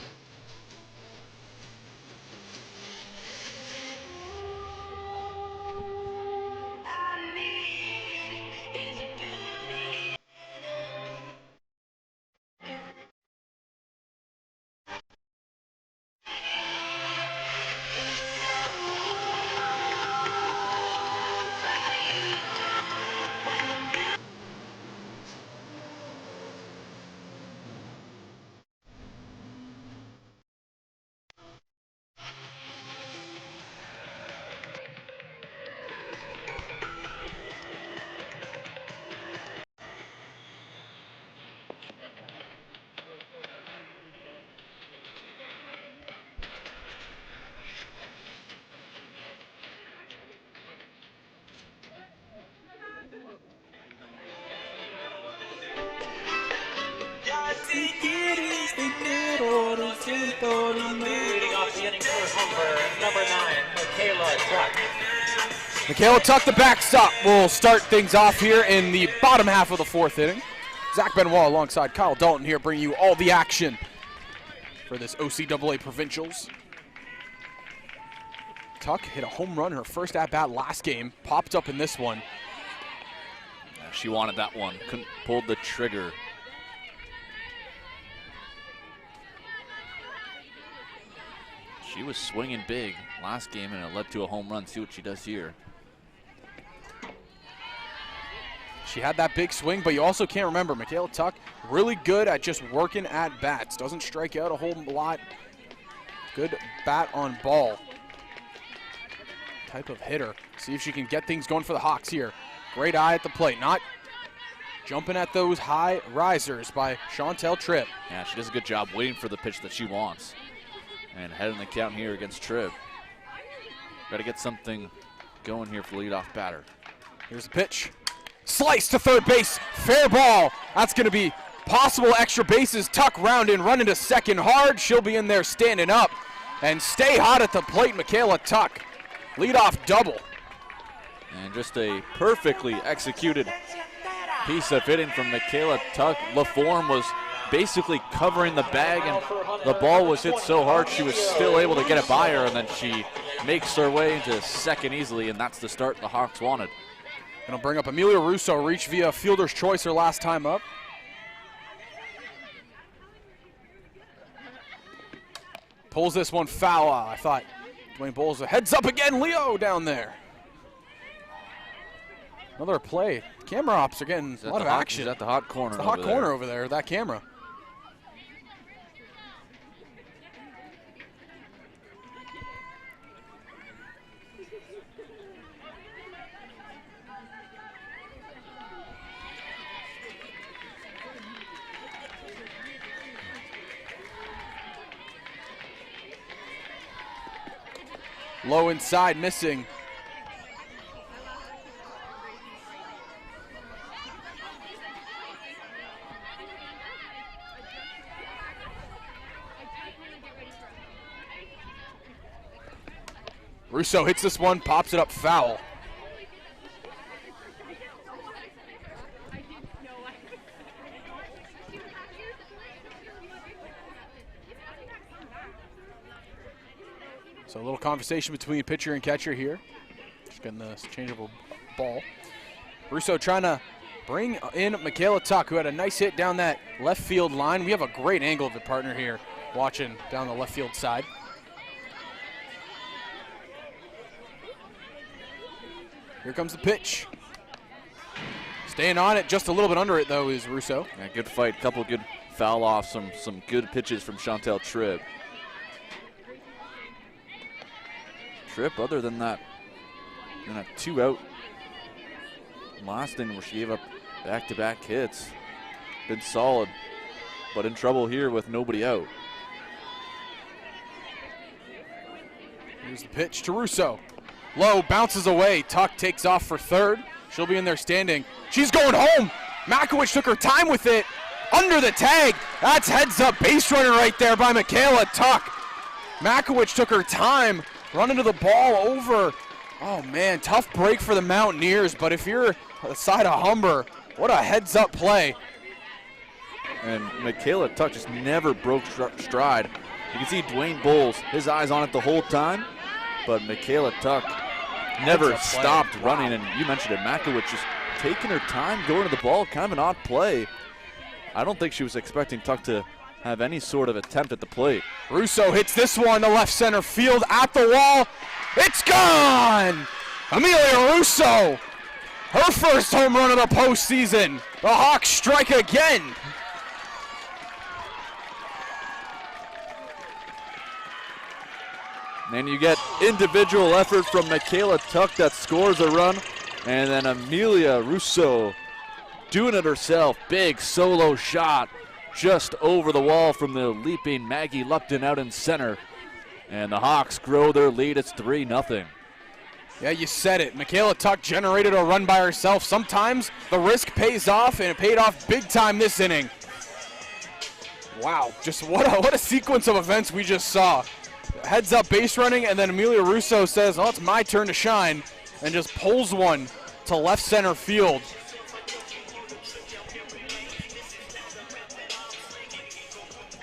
Speaker 5: Leading off the inning for Humber, number 9, Michaela Tuck.
Speaker 2: Michaela Tuck, the backstop, will start things off here in the bottom half of the fourth inning. Zach Benoit alongside Kyle Dalton here bringing you all the action for this OCAA Provincials. Tuck hit a home run her first at-bat last game, popped up in this one.
Speaker 3: Yeah, she wanted that one, couldn't pull the trigger. She was swinging big last game, and it led to a home run. See what she does here.
Speaker 2: She had that big swing, but you also can't remember, Michaela Tuck, really good at just working at bats. Doesn't strike out a whole lot. Good bat on ball type of hitter. See if she can get things going for the Hawks here. Great eye at the plate. Not jumping at those high risers by Chantel Tripp.
Speaker 3: Yeah, she does a good job waiting for the pitch that she wants. And heading the count here against Tripp. Got to get something going here for leadoff batter.
Speaker 2: Here's the pitch. Slice to third base. Fair ball. That's going to be possible extra bases. Tuck round in, run into second hard. She'll be in there standing up. And stay hot at the plate, Michaela Tuck. Leadoff double.
Speaker 3: And just a perfectly executed piece of hitting from Michaela Tuck. LaForme was basically covering the bag, and the ball was hit so hard she was still able to get it by her, and then she makes her way into second easily, and that's the start the Hawks wanted.
Speaker 2: Gonna bring up Amelia Russo, reached via fielder's choice her last time up. Pulls this one foul. I thought Dwayne Bowles, heads up again, Leo down there. Another play. Camera ops are getting a lot of action.
Speaker 3: He's at the hot corner.
Speaker 2: It's the hot corner over there, that camera. Low inside, missing. Russo hits this one, pops it up foul. So a little conversation between pitcher and catcher here. Just getting the changeable ball. Russo trying to bring in Michaela Tuck, who had a nice hit down that left field line. We have a great angle of the partner here watching down the left field side. Here comes the pitch. Staying on it, just a little bit under it though is Russo.
Speaker 3: Yeah, good fight, couple good foul offs, some good pitches from Chantel Tripp. Tripp, other than that, in a 2-out last inning where she gave up back-to-back hits, been solid, but in trouble here with nobody out.
Speaker 2: Here's the pitch to Russo. Low, bounces away. Tuck takes off for third. She'll be in there standing. She's going home. Makowicz took her time with it. Under the tag. That's heads up base runner right there by Michaela Tuck. Makowicz took her time. Running to the ball over. Oh man, tough break for the Mountaineers, but if you're on the side of Humber, what a heads up play.
Speaker 3: And Michaela Tuck just never broke stride. You can see Dwayne Bowles, his eyes on it the whole time, but Michaela Tuck never stopped running. And you mentioned it, Makowicz just taking her time, going to the ball, kind of an odd play. I don't think she was expecting Tuck to have any sort of attempt at the plate.
Speaker 2: Russo hits this one to left center field at the wall. It's gone! Amelia Russo, her first home run of the postseason. The Hawks strike again.
Speaker 3: And you get individual effort from Michaela Tuck that scores a run, and then Amelia Russo doing it herself. Big solo shot just over the wall from the leaping Maggie Lupton out in center. And the Hawks grow their lead. It's 3-0.
Speaker 2: Yeah, you said it. Michaela Tuck generated a run by herself. Sometimes the risk pays off, and it paid off big time this inning. Wow, just what a sequence of events we just saw. Heads up base running, and then Amelia Russo says, oh, it's my turn to shine, and just pulls one to left center field.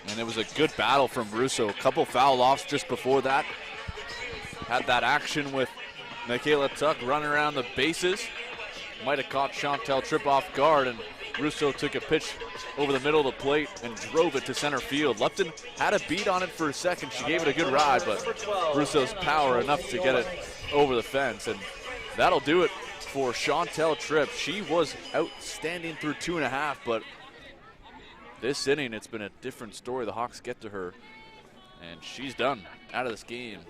Speaker 3: And it was a good battle from Russo. A couple foul offs just before that. Had that action with Michaela Tuck running around the bases. Might have caught Chantel Tripp off guard, and Russo took a pitch over the middle of the plate and drove it to center field. Lupton had a beat on it for a second. She gave it a good ride, but Russo's power enough to get it over the fence. And that'll do it for Chantel Tripp. She was outstanding through 2.5, but this inning, it's been a different story. The Hawks get to her, and she's done out of this game.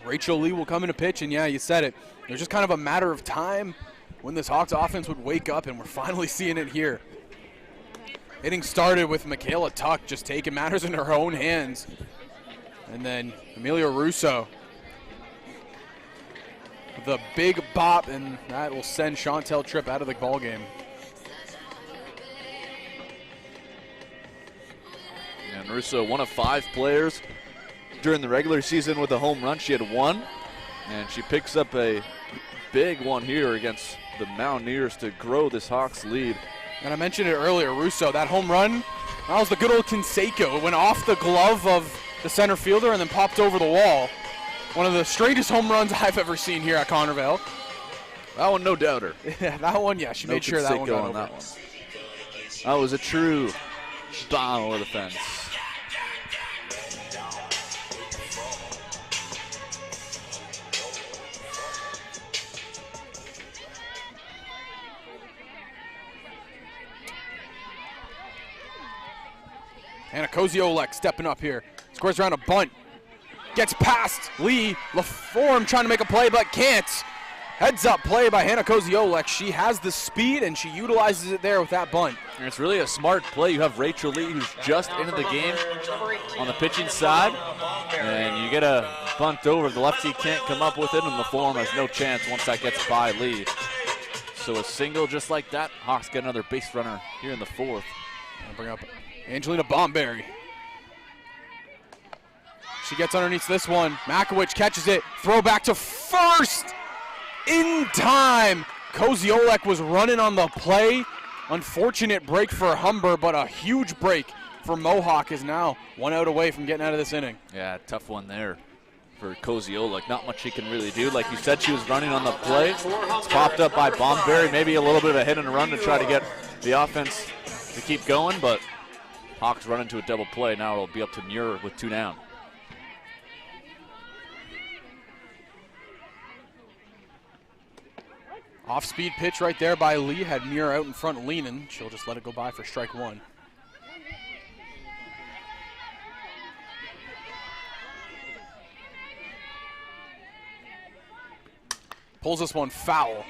Speaker 2: Rachel Lee will come in to pitch, and yeah, you said it. It was just kind of a matter of time when this Hawks offense would wake up, and we're finally seeing it here. Inning started with Michaela Tuck just taking matters in her own hands. And then Amelia Russo, the big bop, and that will send Chantel Tripp out of the ballgame.
Speaker 3: And Russo, one of 5 players during the regular season with a home run. She had 1, and she picks up a big one here against the Mountaineers to grow this Hawks lead.
Speaker 2: And I mentioned it earlier, Russo, that home run, that was the good old Canseco. It went off the glove of the center fielder and then popped over the wall. One of the straightest home runs I've ever seen here at Connorvale.
Speaker 3: That one, no doubter.
Speaker 2: Yeah, that one, yeah, she made sure that one got over.
Speaker 3: That one. That was a true bomb over the fence.
Speaker 2: Anna Koziolek stepping up here. Scores around a bunt. Gets past Lee. LaForme trying to make a play but can't. Heads up play by Hannah Koziolek. She has the speed and she utilizes it there with that bunt.
Speaker 3: And it's really a smart play. You have Rachel Lee, who's just into the game on the pitching side. And you get a bunt over. The lefty can't come up with it, and LaForme has no chance once that gets by Lee. So a single just like that. Hawks get another base runner here in the fourth.
Speaker 2: I'll bring up Angelina Bomberry. She gets underneath this one. Makowicz catches it. Throw back to first. In time. Koziolek was running on the play. Unfortunate break for Humber, but a huge break for Mohawk is now 1 out away from getting out of this inning.
Speaker 3: Yeah, tough one there for Koziolek. Not much she can really do. Like you said, she was running on the play. It's popped up by Bomberry. Maybe a little bit of a hit and a run to try to get the offense to keep going, but Hawks run into a double play. Now it'll be up to Muir with 2 down.
Speaker 2: Off-speed pitch right there by Lee. Had Muir out in front leaning. She'll just let it go by for strike 1. Pulls this one foul.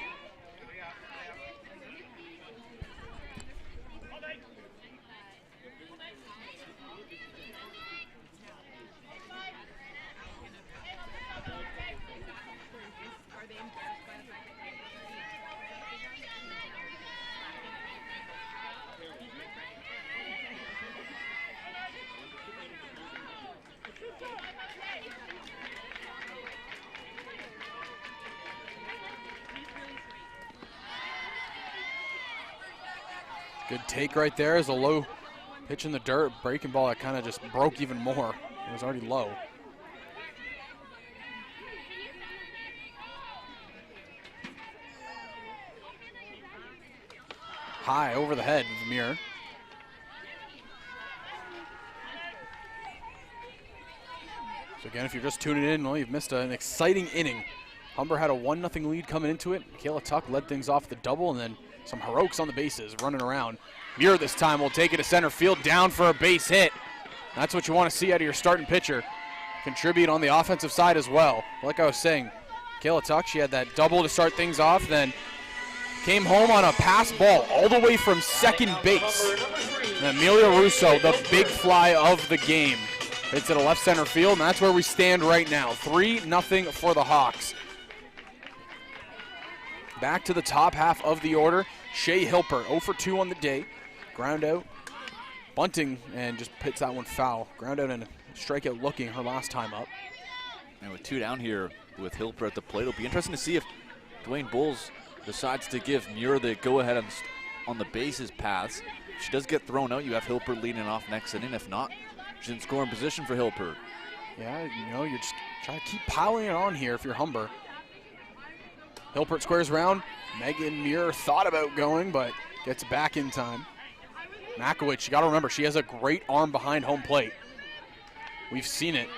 Speaker 2: Good take right there as a low pitch in the dirt. Breaking ball that kind of just broke even more. It was already low. High over the head of Muir. So again, if you're just tuning in, well, you've missed an exciting inning. Humber had a 1-0 lead coming into it. Kayla Tuck led things off the double, and then some heroics on the bases running around. Muir this time will take it to center field, down for a base hit. That's what you want to see out of your starting pitcher. Contribute on the offensive side as well. Like I was saying, Kayla Tuck, she had that double to start things off, then came home on a pass ball all the way from second base. And Amelia Russo, the big fly of the game, hits it to left center field, and that's where we stand right now. 3-0 for the Hawks. Back to the top half of the order. Shea Hilpert, 0 for 2 on the day. Ground out, bunting, and just hits that one foul. Ground out and strikeout looking her last time up.
Speaker 3: And with 2 down here with Hilpert at the plate, it'll be interesting to see if Dwayne Bowles decides to give Muir the go-ahead on the bases pass. If she does get thrown out, you have Hilpert leading off next inning. If not, she's in scoring position for Hilpert.
Speaker 2: Yeah, you know, you're just trying to keep piling it on here if you're Humber. Hilpert squares around. Megan Muir thought about going, but gets back in time. Makowicz, you got to remember, she has a great arm behind home plate. We've seen it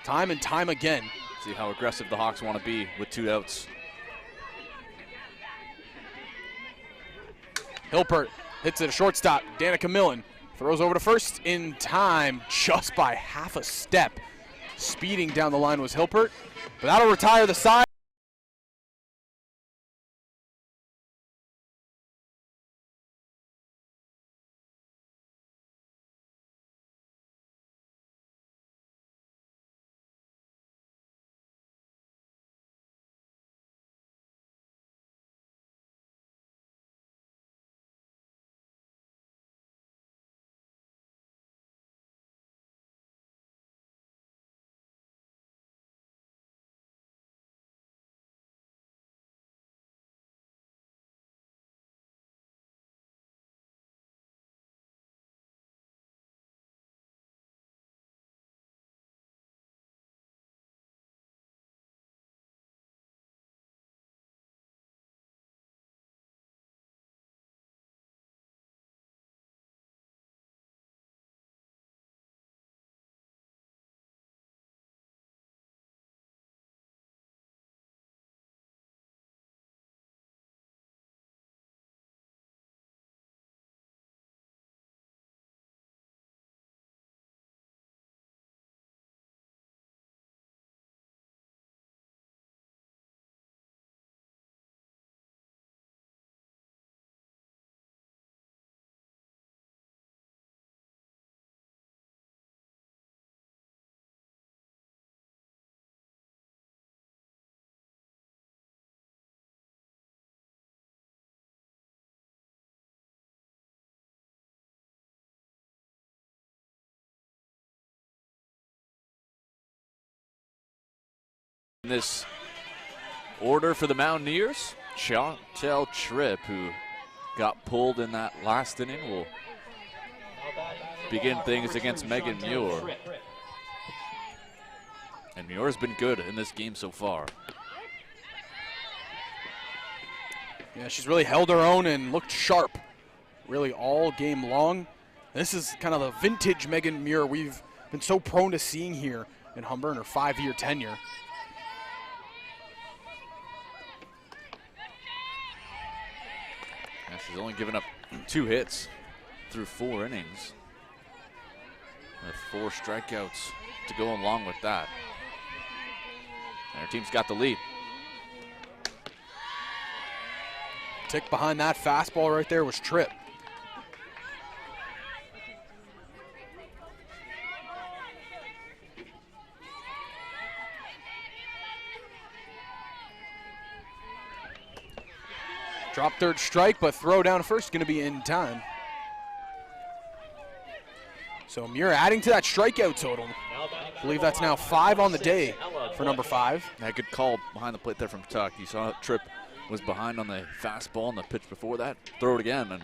Speaker 2: time and time again.
Speaker 3: See how aggressive the Hawks want to be with 2 outs.
Speaker 2: Hilpert hits it a shortstop. Danica Millen throws over to first in time, just by half a step. Speeding down the line was Hilpert, but that'll retire the side.
Speaker 3: In this order for the Mountaineers, Chantel Tripp, who got pulled in that last inning, will begin things against Megan Muir. And Muir's been good in this game so far.
Speaker 2: Yeah, she's really held her own and looked sharp really all game long. This is kind of the vintage Megan Muir we've been so prone to seeing here in Humber in her 5-year tenure.
Speaker 3: Yeah, she's only given up 2 hits through 4 innings, with 4 strikeouts to go along with that. And her team's got the lead.
Speaker 2: Tick behind that fastball right there was Tripp. Drop third strike, but throw down first going to be in time. So Muir adding to that strikeout total. I believe that's now 5 on the day for number 5.
Speaker 3: Yeah, good call behind the plate there from Tuck. You saw Tripp was behind on the fastball and the pitch before that. Throw it again, and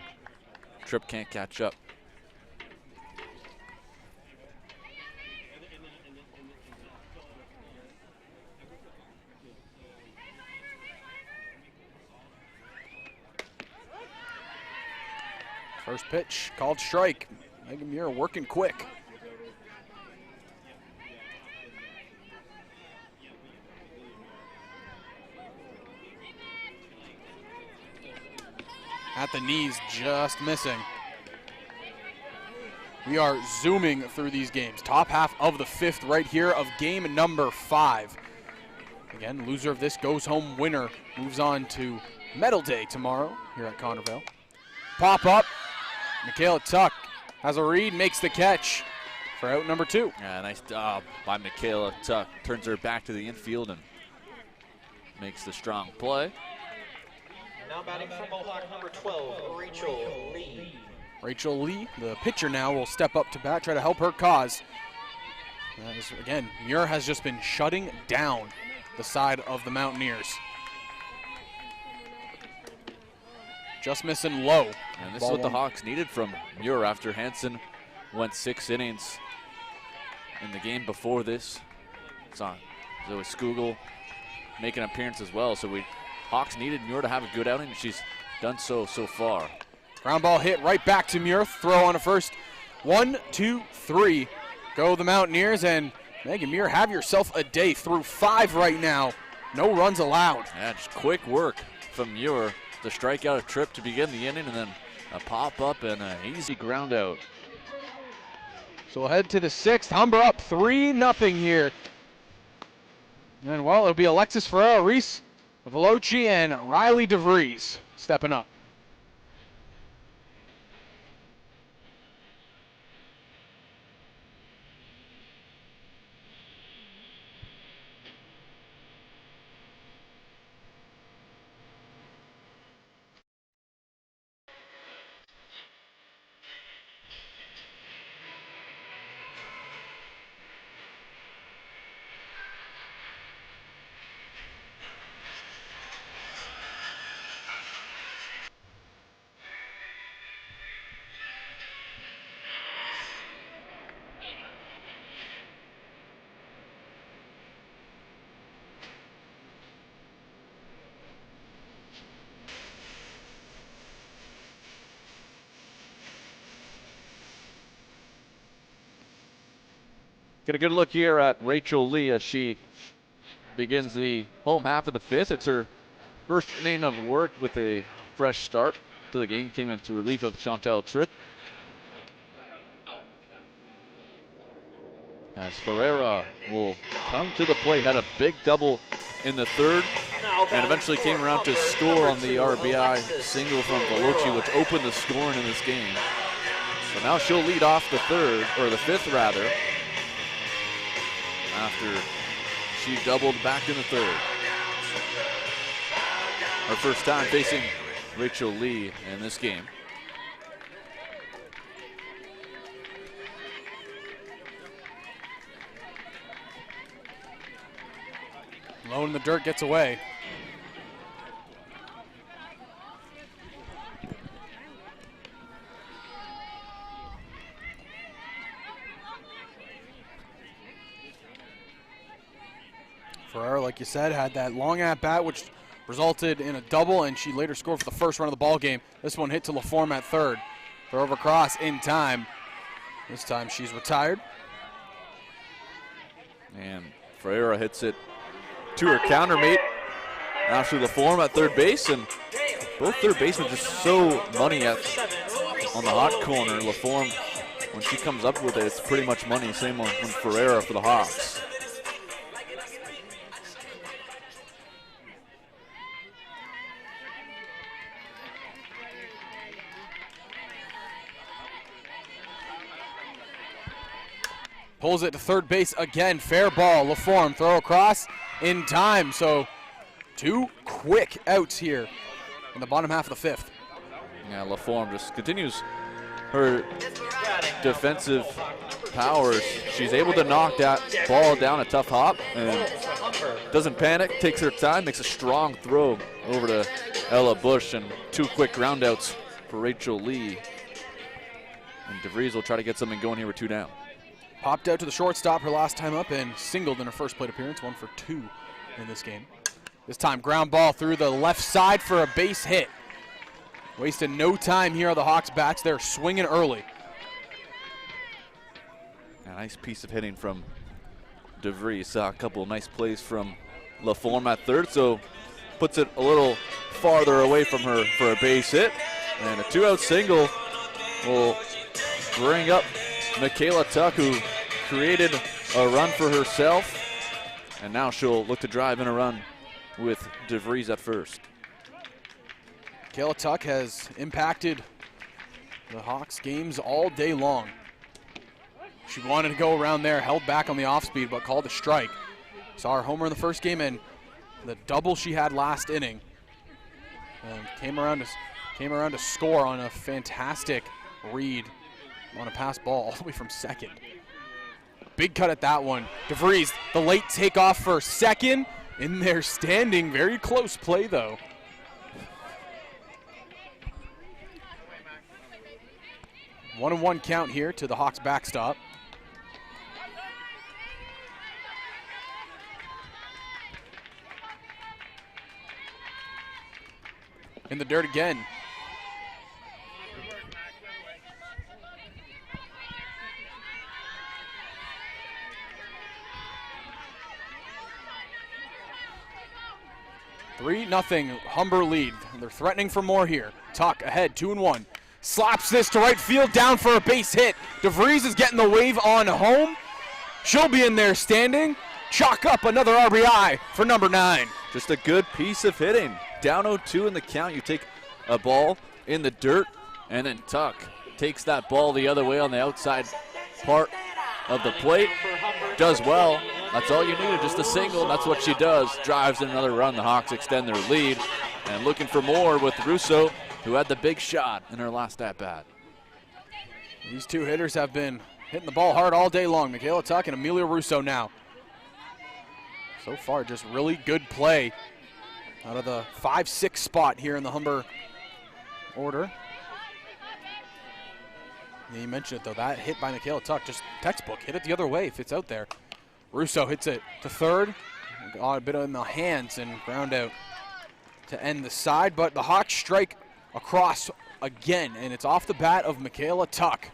Speaker 3: Tripp can't catch up.
Speaker 2: First pitch called strike. Megan Muir working quick. At the knees, just missing. We are zooming through these games. Top half of the 5th right here of game number 5. Again, loser of this goes home. Winner moves on to Medal Day tomorrow here at Connorvale. Pop up. Michaela Tuck has a read, makes the catch for out number 2.
Speaker 3: Yeah, nice job by Michaela Tuck. Turns her back to the infield and makes the strong play.
Speaker 5: Now batting from Mohawk, number 12, Rachel Lee.
Speaker 2: Rachel Lee, the pitcher now, will step up to bat, try to help her cause. As, again, Muir has just been shutting down the side of the Mountaineers. Just missing low.
Speaker 3: And this is what the Hawks needed from Muir after Hansen went 6 innings in the game before this. So Zoe Skugel making an appearance as well. So Hawks needed Muir to have a good outing, and she's done so far.
Speaker 2: Ground ball hit right back to Muir. Throw on a first. 1, 2, 3. Go the Mountaineers, and Megan Muir, have yourself a day through 5 right now. No runs allowed.
Speaker 3: Yeah, just quick work from Muir. The strikeout Tripp to begin the inning, and then a pop-up and an easy ground out.
Speaker 4: So we'll head to the 6th. Humber up 3-0 here. And, well, it'll be Alexis Ferreira, Reese Veloci, and Riley DeVries stepping up.
Speaker 3: Get a good look here at Rachel Lee as she begins the home half of the 5th. It's her first inning of work with a fresh start to the game. Came into relief of Chantel Tripp. As Ferreira will come to the plate, had a big double in the 3rd, and eventually came around to score on the RBI single from Veloci, which opened the scoring in this game. So now she'll lead off the 3rd, or the 5th rather, after she doubled back in the 3rd. Her first time facing Rachel Lee in this game.
Speaker 2: Low in the dirt, gets away. Ferreira, like you said, had that long at-bat, which resulted in a double, and she later scored for the first run of the ball game. This one hit to LaForme at third. Throw over cross in time. This time she's retired.
Speaker 3: And Ferreira hits it to her countermate. Ashley LaForme at third base, and both third basemen just so money on the hot corner. LaForme, when she comes up with it, it's pretty much money. Same one from Ferreira for the Hawks.
Speaker 2: Pulls it to third base again. Fair ball. LaForme throw across in time. So 2 quick outs here in the bottom half of the fifth.
Speaker 3: Yeah, LaForme just continues her defensive powers. She's able to knock that ball down a tough hop and doesn't panic, takes her time, makes a strong throw over to Ella Bush, and 2 quick ground outs for Rachel Lee. And DeVries will try to get something going here with 2 down.
Speaker 2: Popped out to the shortstop her last time up and singled in her first plate appearance, 1 for 2 in this game. This time ground ball through the left side for a base hit. Wasted no time here on the Hawks bats. They're swinging early.
Speaker 3: A nice piece of hitting from DeVries. Saw a couple of nice plays from LaForme at third, so puts it a little farther away from her for a base hit. And a 2-out single will bring up Michaela Tuck, who created a run for herself, and now she'll look to drive in a run with DeVries at first.
Speaker 2: Michaela Tuck has impacted the Hawks games all day long. She wanted to go around there, held back on the off speed, but called a strike. Saw her homer in the first game and the double she had last inning, and came around to score on a fantastic read on a pass ball all the way from second. Big cut at that one. DeVries, the late takeoff for second. In there standing, very close play though. One and 1 count here to the Hawks backstop. In the dirt again. Nothing. Humber lead. They're threatening for more here. Tuck ahead, 2-1. Slaps this to right field, down for a base hit. DeVries is getting the wave on home. She'll be in there standing. Chalk up another RBI for number 9.
Speaker 3: Just a good piece of hitting. Down 0-2 in the count. You take a ball in the dirt, and then Tuck takes that ball the other way on the outside part of the plate. Does well. That's all you needed, just a single, and that's what she does. Drives in another run. The Hawks extend their lead, and looking for more with Russo, who had the big shot in her last at-bat.
Speaker 2: These 2 hitters have been hitting the ball hard all day long. Michaela Tuck and Amelia Russo now. So far, just really good play out of the 5-6 spot here in the Humber order. Yeah, you mentioned it, though. That hit by Michaela Tuck, just textbook. Hit it the other way if it's out there. Russo hits it to third. Got a bit in the hands and ground out to end the side, but the Hawks strike across again, and it's off the bat of Michaela Tuck.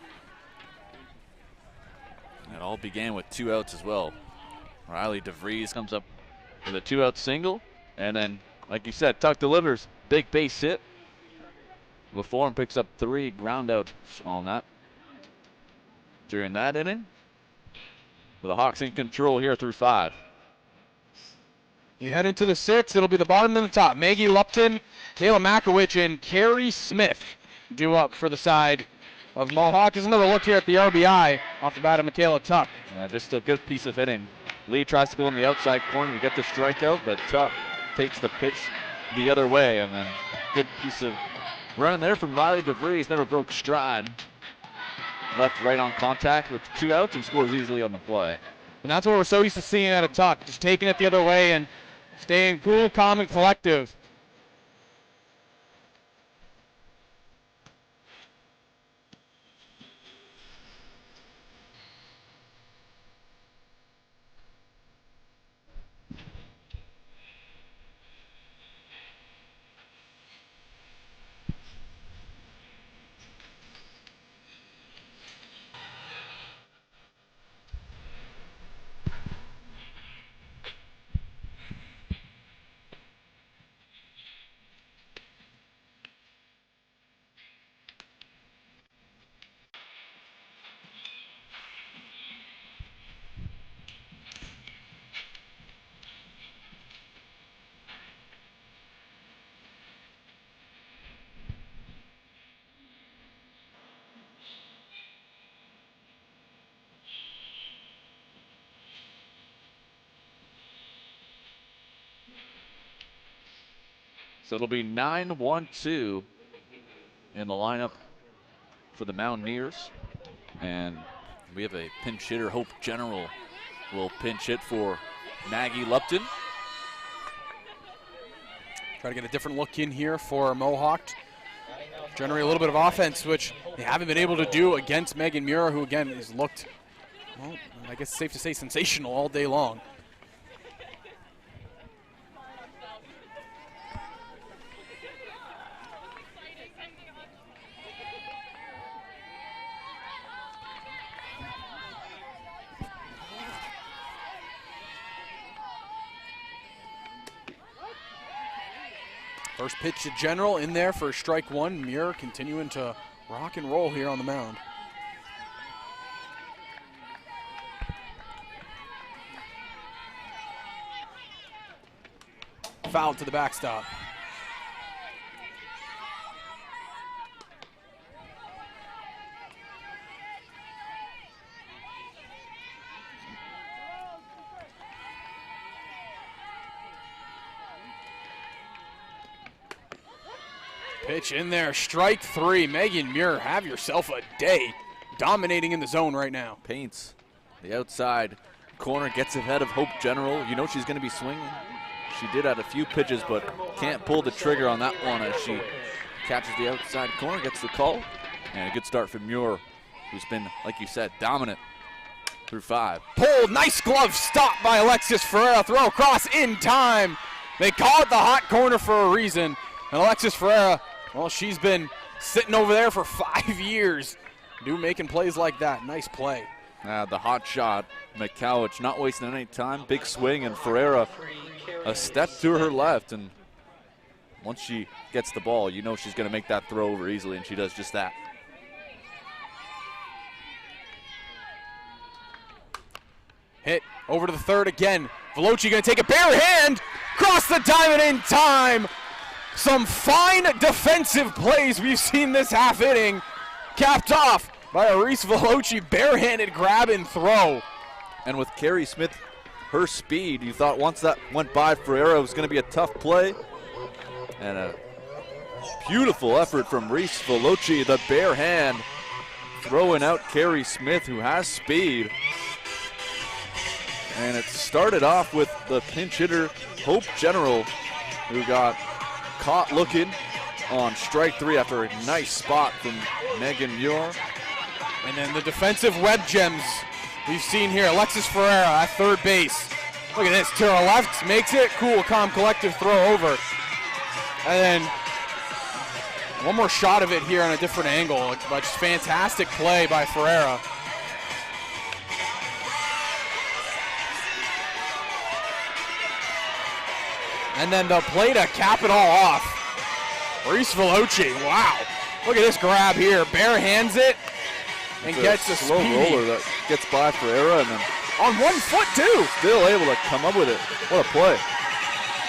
Speaker 3: It all began with 2 outs as well. Riley DeVries comes up with a 2-out single, and then, like you said, Tuck delivers. Big base hit. LaForme picks up 3 ground outs on that during that inning. With the Hawks in control here through 5.
Speaker 4: You head into the 6th, it'll be the bottom and the top. Maggie Lupton, Kayla Makowicz, and Carrie Smith due up for the side of Mohawk. There's another look here at the RBI off the bat of Michaela Tuck.
Speaker 3: Yeah, just a good piece of hitting. Lee tries to go in the outside corner to get the strikeout, but Tuck takes the pitch the other way, and then good piece of running there from Riley DeVries. Never broke stride. Left right on contact with 2 outs and scores easily on the play.
Speaker 4: And that's what we're so used to seeing out of Tuck, just taking it the other way and Staying cool, calm, and collective.
Speaker 3: So it'll be 9-1-2 in the lineup for the Mountaineers. And we have a pinch hitter. Hope General will pinch hit for Maggie Lupton.
Speaker 2: Try to get a different look in here for Mohawk. Generate a little bit of offense, which they haven't been able to do against Megan Muir, who again has looked, well, I guess it's safe to say sensational all day long. First pitch to General in there for strike one. Muir continuing to rock and roll here on the mound. Foul to the backstop. Pitch in there, strike three. Megan Muir, have yourself a day. Dominating in the zone right now.
Speaker 3: Paints the outside corner, gets ahead of Hope General. You know she's going to be swinging. She did add a few pitches, but can't pull the trigger on that one as she catches the outside corner, gets the call. And a good start for Muir, who's been, like you said, dominant through five.
Speaker 2: Pulled, nice glove stop by Alexis Ferreira. Throw across in time. They call it the hot corner for a reason. And Alexis Ferreira, well, she's been sitting over there for 5 years, making plays like that. Nice play.
Speaker 3: The hot shot, McCowich not wasting any time. Big swing, and Ferreira a step to her left. And once she gets the ball, you know she's going to make that throw over easily, and she does just that.
Speaker 2: Hit over to the third again. Veloci going to take a bare hand. Cross the diamond in time. Some fine defensive plays we've seen this half inning, capped off by a Reese Veloci barehanded grab and throw.
Speaker 3: And with Carrie Smith, her speed, you thought once that went by Ferreira, it was going to be a tough play. And a beautiful effort from Reese Veloci, the bare hand, throwing out Carrie Smith, who has speed. And it started off with the pinch hitter, Hope General, who got caught looking on strike three after a nice spot from Megan Muir.
Speaker 2: And then the defensive web gems we've seen here. Alexis Ferreira at third base. Look at this, to her left, makes it. Cool, calm, collective throw over. And then one more shot of it here on a different angle. But just fantastic play by Ferreira. And then the play to cap it all off. Reese Veloci, wow. Look at this grab here. Bare hands it and gets a
Speaker 3: slow roller that gets by Ferreira, and then
Speaker 2: on 1 foot too.
Speaker 3: Still able to come up with it. What a play.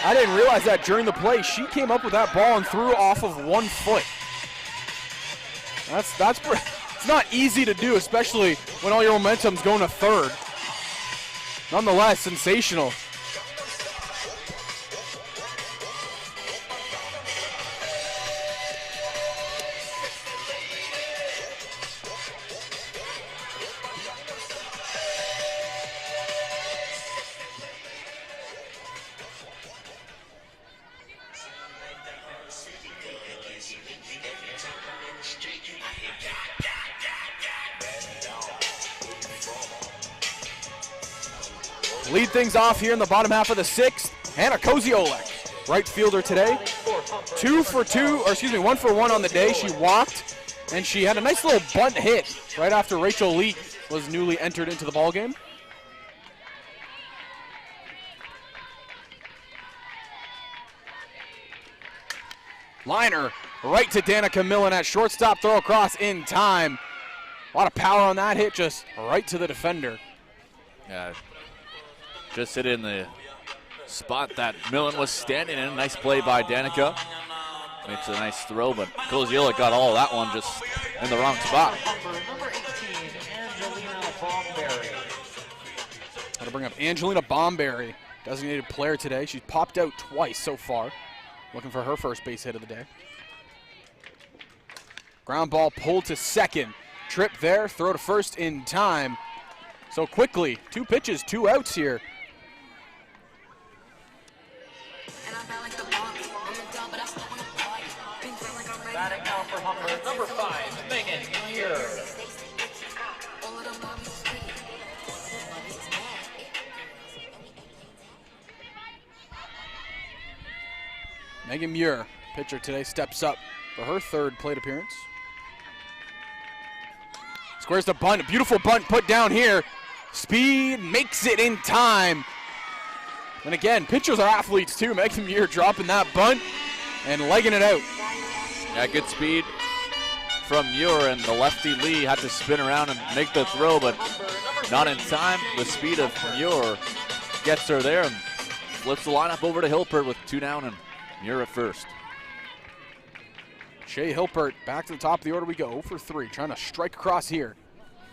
Speaker 2: I didn't realize that during the play. She came up with that ball and threw off of 1 foot. It's not easy to do, especially when all your momentum's going to third. Nonetheless, sensational. Lead things off here in the bottom half of the 6th. Hannah Koziolek, right fielder today. 1 for 1 on the day. She walked, and she had a nice little bunt hit right after Rachel Lee was newly entered into the ballgame. Liner right to Danica Millen at shortstop, throw across in time. A lot of power on that hit, just right to the defender.
Speaker 3: Yeah, just hit in the spot that Millen was standing in. Nice play by Danica. Makes a nice throw, but Koziolek got all of that one just in the wrong spot.
Speaker 5: Number 18, Angelina Bomberry.
Speaker 2: Got to bring up Angelina Bomberry, designated player today. She's popped out twice so far, looking for her first base hit of the day. Ground ball pulled to second. Trip there, throw to first in time. So quickly, 2 pitches, 2 outs here.
Speaker 5: Batting now for Humber, number 5, Megan Muir.
Speaker 2: Megan Muir, pitcher today, steps up for her 3rd plate appearance. Squares the bunt, a beautiful bunt put down here. Speed makes it in time. And again, pitchers are athletes too. Megan Muir dropping that bunt and legging it out.
Speaker 3: Yeah, good speed from Muir, and the lefty Lee had to spin around and make the throw, but not in time. The speed of Muir gets her there and flips the lineup over to Hilpert with 2 down and Muir at first.
Speaker 2: Shea Hilpert back to the top of the order we go. 0 for 3, trying to strike across here.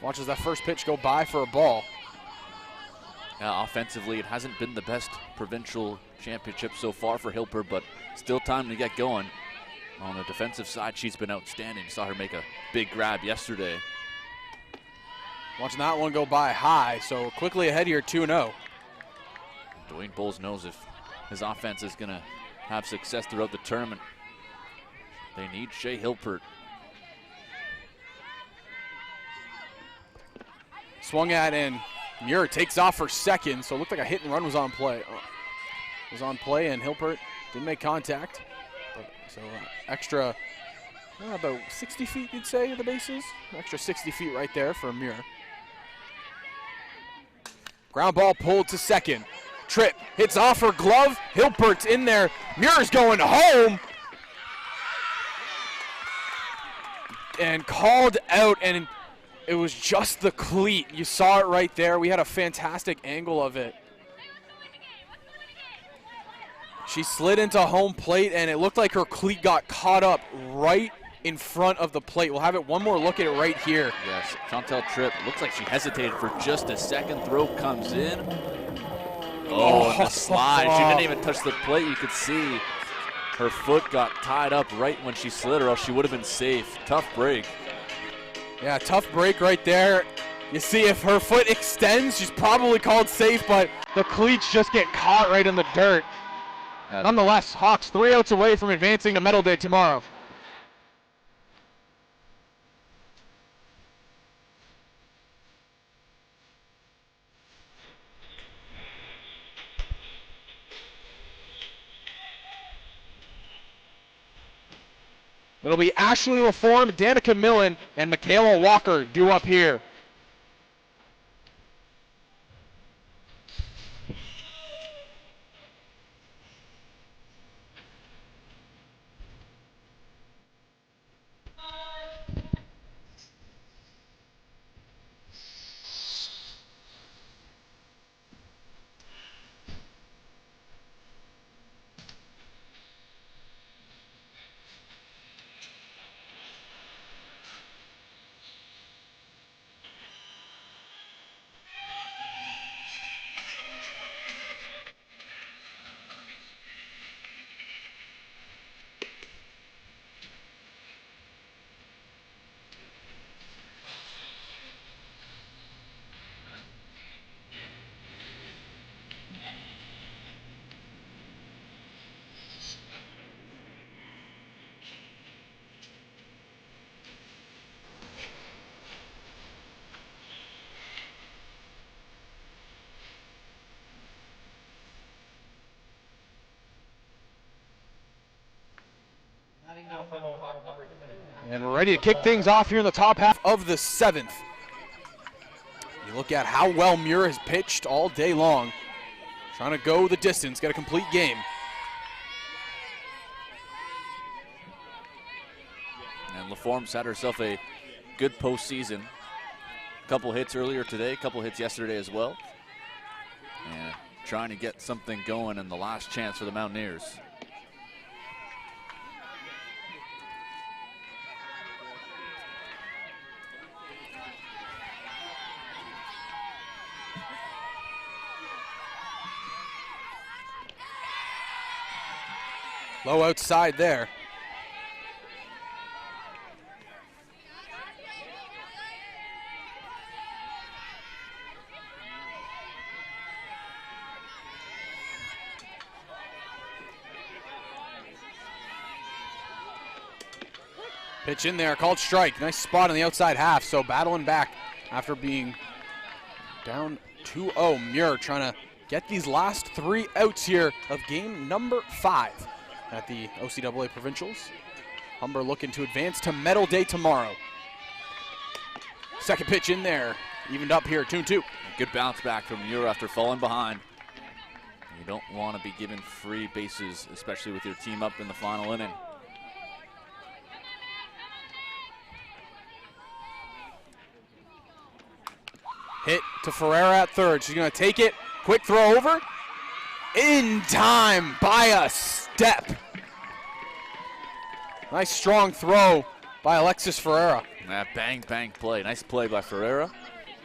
Speaker 2: Watches that first pitch go by for a ball.
Speaker 3: Yeah, offensively, it hasn't been the best provincial championship so far for Hilpert, but still time to get going. On the defensive side, she's been outstanding. Saw her make a big grab yesterday.
Speaker 2: Watching that one go by high, so quickly ahead here, 2-0.
Speaker 3: Dwayne Bowles knows if his offense is going to have success throughout the tournament, they need Shea Hilpert.
Speaker 2: Swung at, and Muir takes off for second, so it looked like a hit and run was on play. And Hilpert didn't make contact. So extra, about 60 feet, you'd say, of the bases. Extra 60 feet right there for Muir. Ground ball pulled to second. Tripp hits off her glove. Hilpert's in there. Muir's going home. And called out, and it was just the cleat. You saw it right there. We had a fantastic angle of it. She slid into home plate, and it looked like her cleat got caught up right in front of the plate. We'll have it one more look at it right here.
Speaker 3: Yes, Chantel Tripp looks like she hesitated for just a second. Throw comes in. Oh, and the slide. She didn't even touch the plate. You could see her foot got tied up right when she slid, or else she would have been safe. Tough break.
Speaker 2: Yeah, tough break right there. You see if her foot extends, she's probably called safe, but the cleats just get caught right in the dirt. Nonetheless, Hawks 3 outs away from advancing to Medal Day tomorrow. It'll be Ashley LaForme, Danica Millen, and Michaela Walker due up here.
Speaker 4: ready to kick things off here in the top half.
Speaker 2: Of the 7th. You look at how well Muir has pitched all day long. Trying to go the distance, get a complete game.
Speaker 3: And LaForme's had herself a good postseason. A couple hits earlier today, a couple hits yesterday as well. And trying to get something going in the last chance for the Mountaineers.
Speaker 2: Low outside there. Pitch in there, called strike. Nice spot on the outside half, so battling back after being down 2-0. Muir trying to get these last 3 outs here of game number 5 at the OCAA Provincials. Humber looking to advance to Medal Day tomorrow. Second pitch in there, evened up here, 2-2.
Speaker 3: Good bounce back from Muir after falling behind. You don't want to be given free bases, especially with your team up in the final inning.
Speaker 2: Hit to Ferreira at third. She's going to take it. Quick throw over. In time by a step. Nice strong throw by Alexis Ferreira.
Speaker 3: That bang, bang play. Nice play by Ferreira.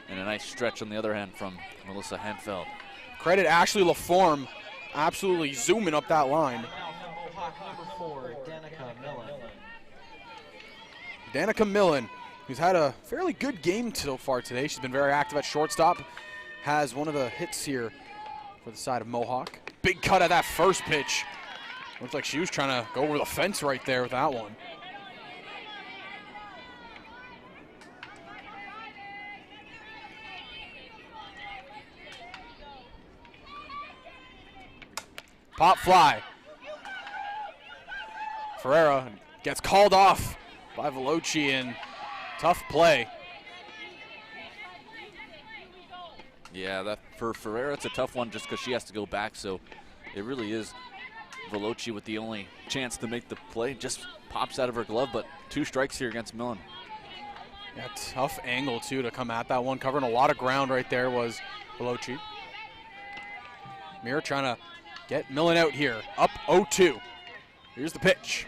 Speaker 3: And a nice stretch on the other hand from Melissa Henfeld.
Speaker 2: Credit Ashley LaForme absolutely zooming up that line.
Speaker 5: Now for Mohawk, number 4, Danica Millen.
Speaker 2: Danica Millen, who's had a fairly good game so far today. She's been very active at shortstop. Has one of the hits here for the side of Mohawk. Big cut at that first pitch. Looks like she was trying to go over the fence right there with that one. Pop fly. Ferreira gets called off by Veloci, and tough play.
Speaker 3: Yeah, that for Ferreira, it's a tough one just because she has to go back, so it really is Veloci with the only chance to make the play. Just pops out of her glove, but 2 strikes here against Millen.
Speaker 2: Yeah, tough angle, too, to come at that one. Covering a lot of ground right there was Veloci. Muir trying to get Millen out here. Up 0-2. Here's the pitch.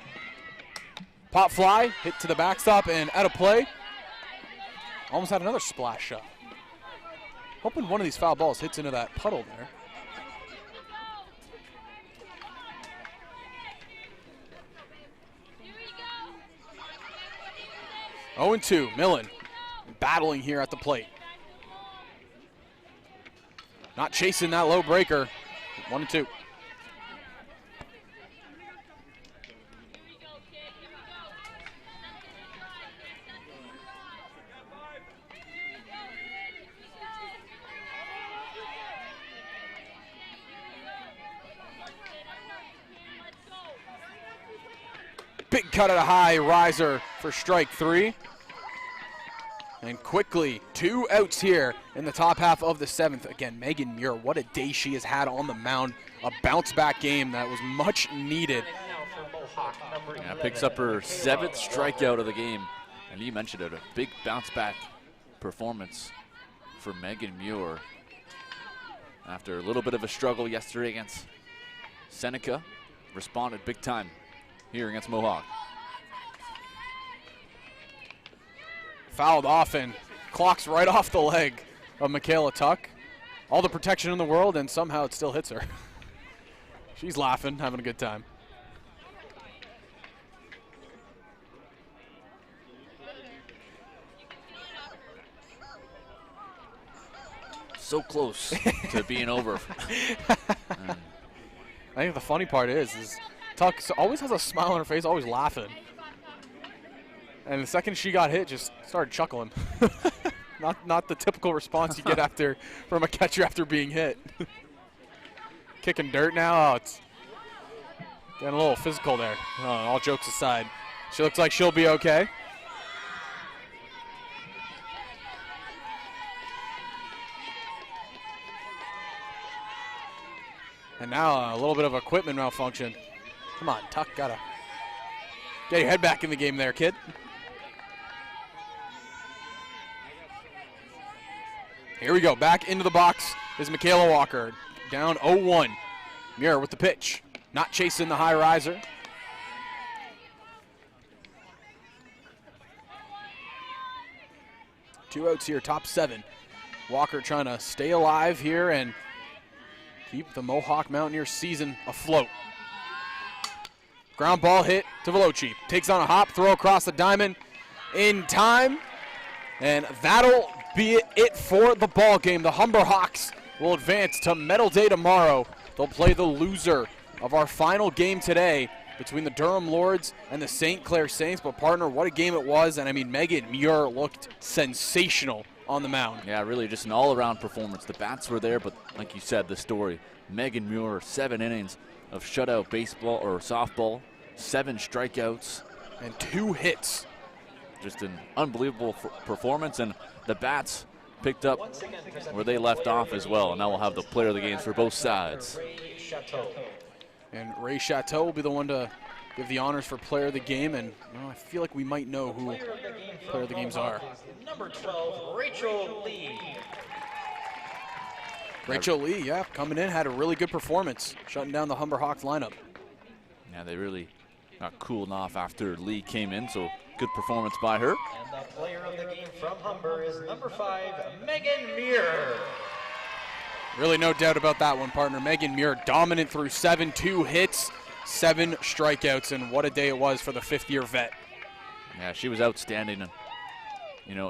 Speaker 2: Pop fly, hit to the backstop and out of play. Almost had another splash shot. Hoping one of these foul balls hits into that puddle there. Here we go. 0-2, Millen battling here at the plate. Not chasing that low breaker. 1-2. Big cut at a high riser for strike 3. And quickly, 2 outs here in the top half of the 7th. Again, Megan Muir, what a day she has had on the mound. A bounce-back game that was much needed.
Speaker 5: Now for Mohawk, number 11.
Speaker 3: Yeah, picks up her 7th strikeout of the game. And you mentioned it, a big bounce-back performance for Megan Muir. After a little bit of a struggle yesterday against Seneca, responded big time here against Mohawk.
Speaker 2: Fouled off and clocks right off the leg of Michaela Tuck. All the protection in the world, and somehow it still hits her. She's laughing, having a good time.
Speaker 3: So close to being over.
Speaker 2: I think the funny part is Tuck always has a smile on her face, always laughing. And the second she got hit, just started chuckling. Not the typical response you get from a catcher after being hit. Kicking dirt now. Oh, it's getting a little physical there. Oh, all jokes aside, she looks like she'll be okay. And now a little bit of equipment malfunction. Come on, Tuck, gotta get your head back in the game there, kid. Here we go, back into the box is Michaela Walker. Down 0-1. Muir with the pitch. Not chasing the high riser. Two outs here, top 7. Walker trying to stay alive here and keep the Mohawk Mountaineers season afloat. Ground ball hit to Veloci. Takes on a hop, throw across the diamond in time. And that'll be it for the ball game. The Humber Hawks will advance to Medal Day tomorrow. They'll play the loser of our final game today between the Durham Lords and the St. Clair Saints. But partner, what a game it was. And I mean, Megan Muir looked sensational on the mound.
Speaker 3: Yeah, really just an all-around performance. The bats were there, but like you said, the story. Megan Muir, 7 innings of shutout baseball or softball, 7 strikeouts.
Speaker 2: And 2 hits.
Speaker 3: Just an unbelievable performance, and the bats picked up where they left off as well. And now we'll have the player of the games for both sides.
Speaker 2: And Ray Chateau will be the one to give the honors for player of the game. And I feel like we might know who player of the games are.
Speaker 5: Number 12, Rachel Lee.
Speaker 2: Rachel Lee, yeah, coming in, had a really good performance, shutting down the Humber Hawks lineup.
Speaker 3: Yeah, they really got cooling off after Lee came in, so good performance by her.
Speaker 5: And the player of the game from Humber is number 5, Megan Muir.
Speaker 2: Really no doubt about that one, partner. Megan Muir dominant through 7, 2 hits, 7 strikeouts, and what a day it was for the 5th-year vet.
Speaker 3: Yeah, she was outstanding, and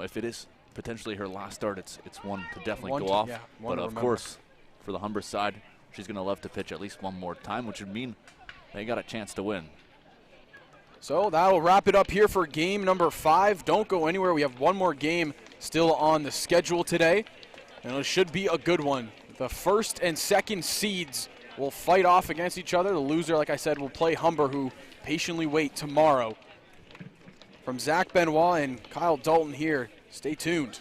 Speaker 3: if it is potentially her last start, it's one to definitely go off.
Speaker 2: Yeah,
Speaker 3: but of course, for the Humber side, she's going to love to pitch at least one more time, which would mean they got a chance to win.
Speaker 2: So that'll wrap it up here for game number 5. Don't go anywhere. We have one more game still on the schedule today, and it should be a good one. The first and second seeds will fight off against each other. The loser, like I said, will play Humber, who patiently wait tomorrow. From Zach Benoit and Kyle Dalton here, stay tuned.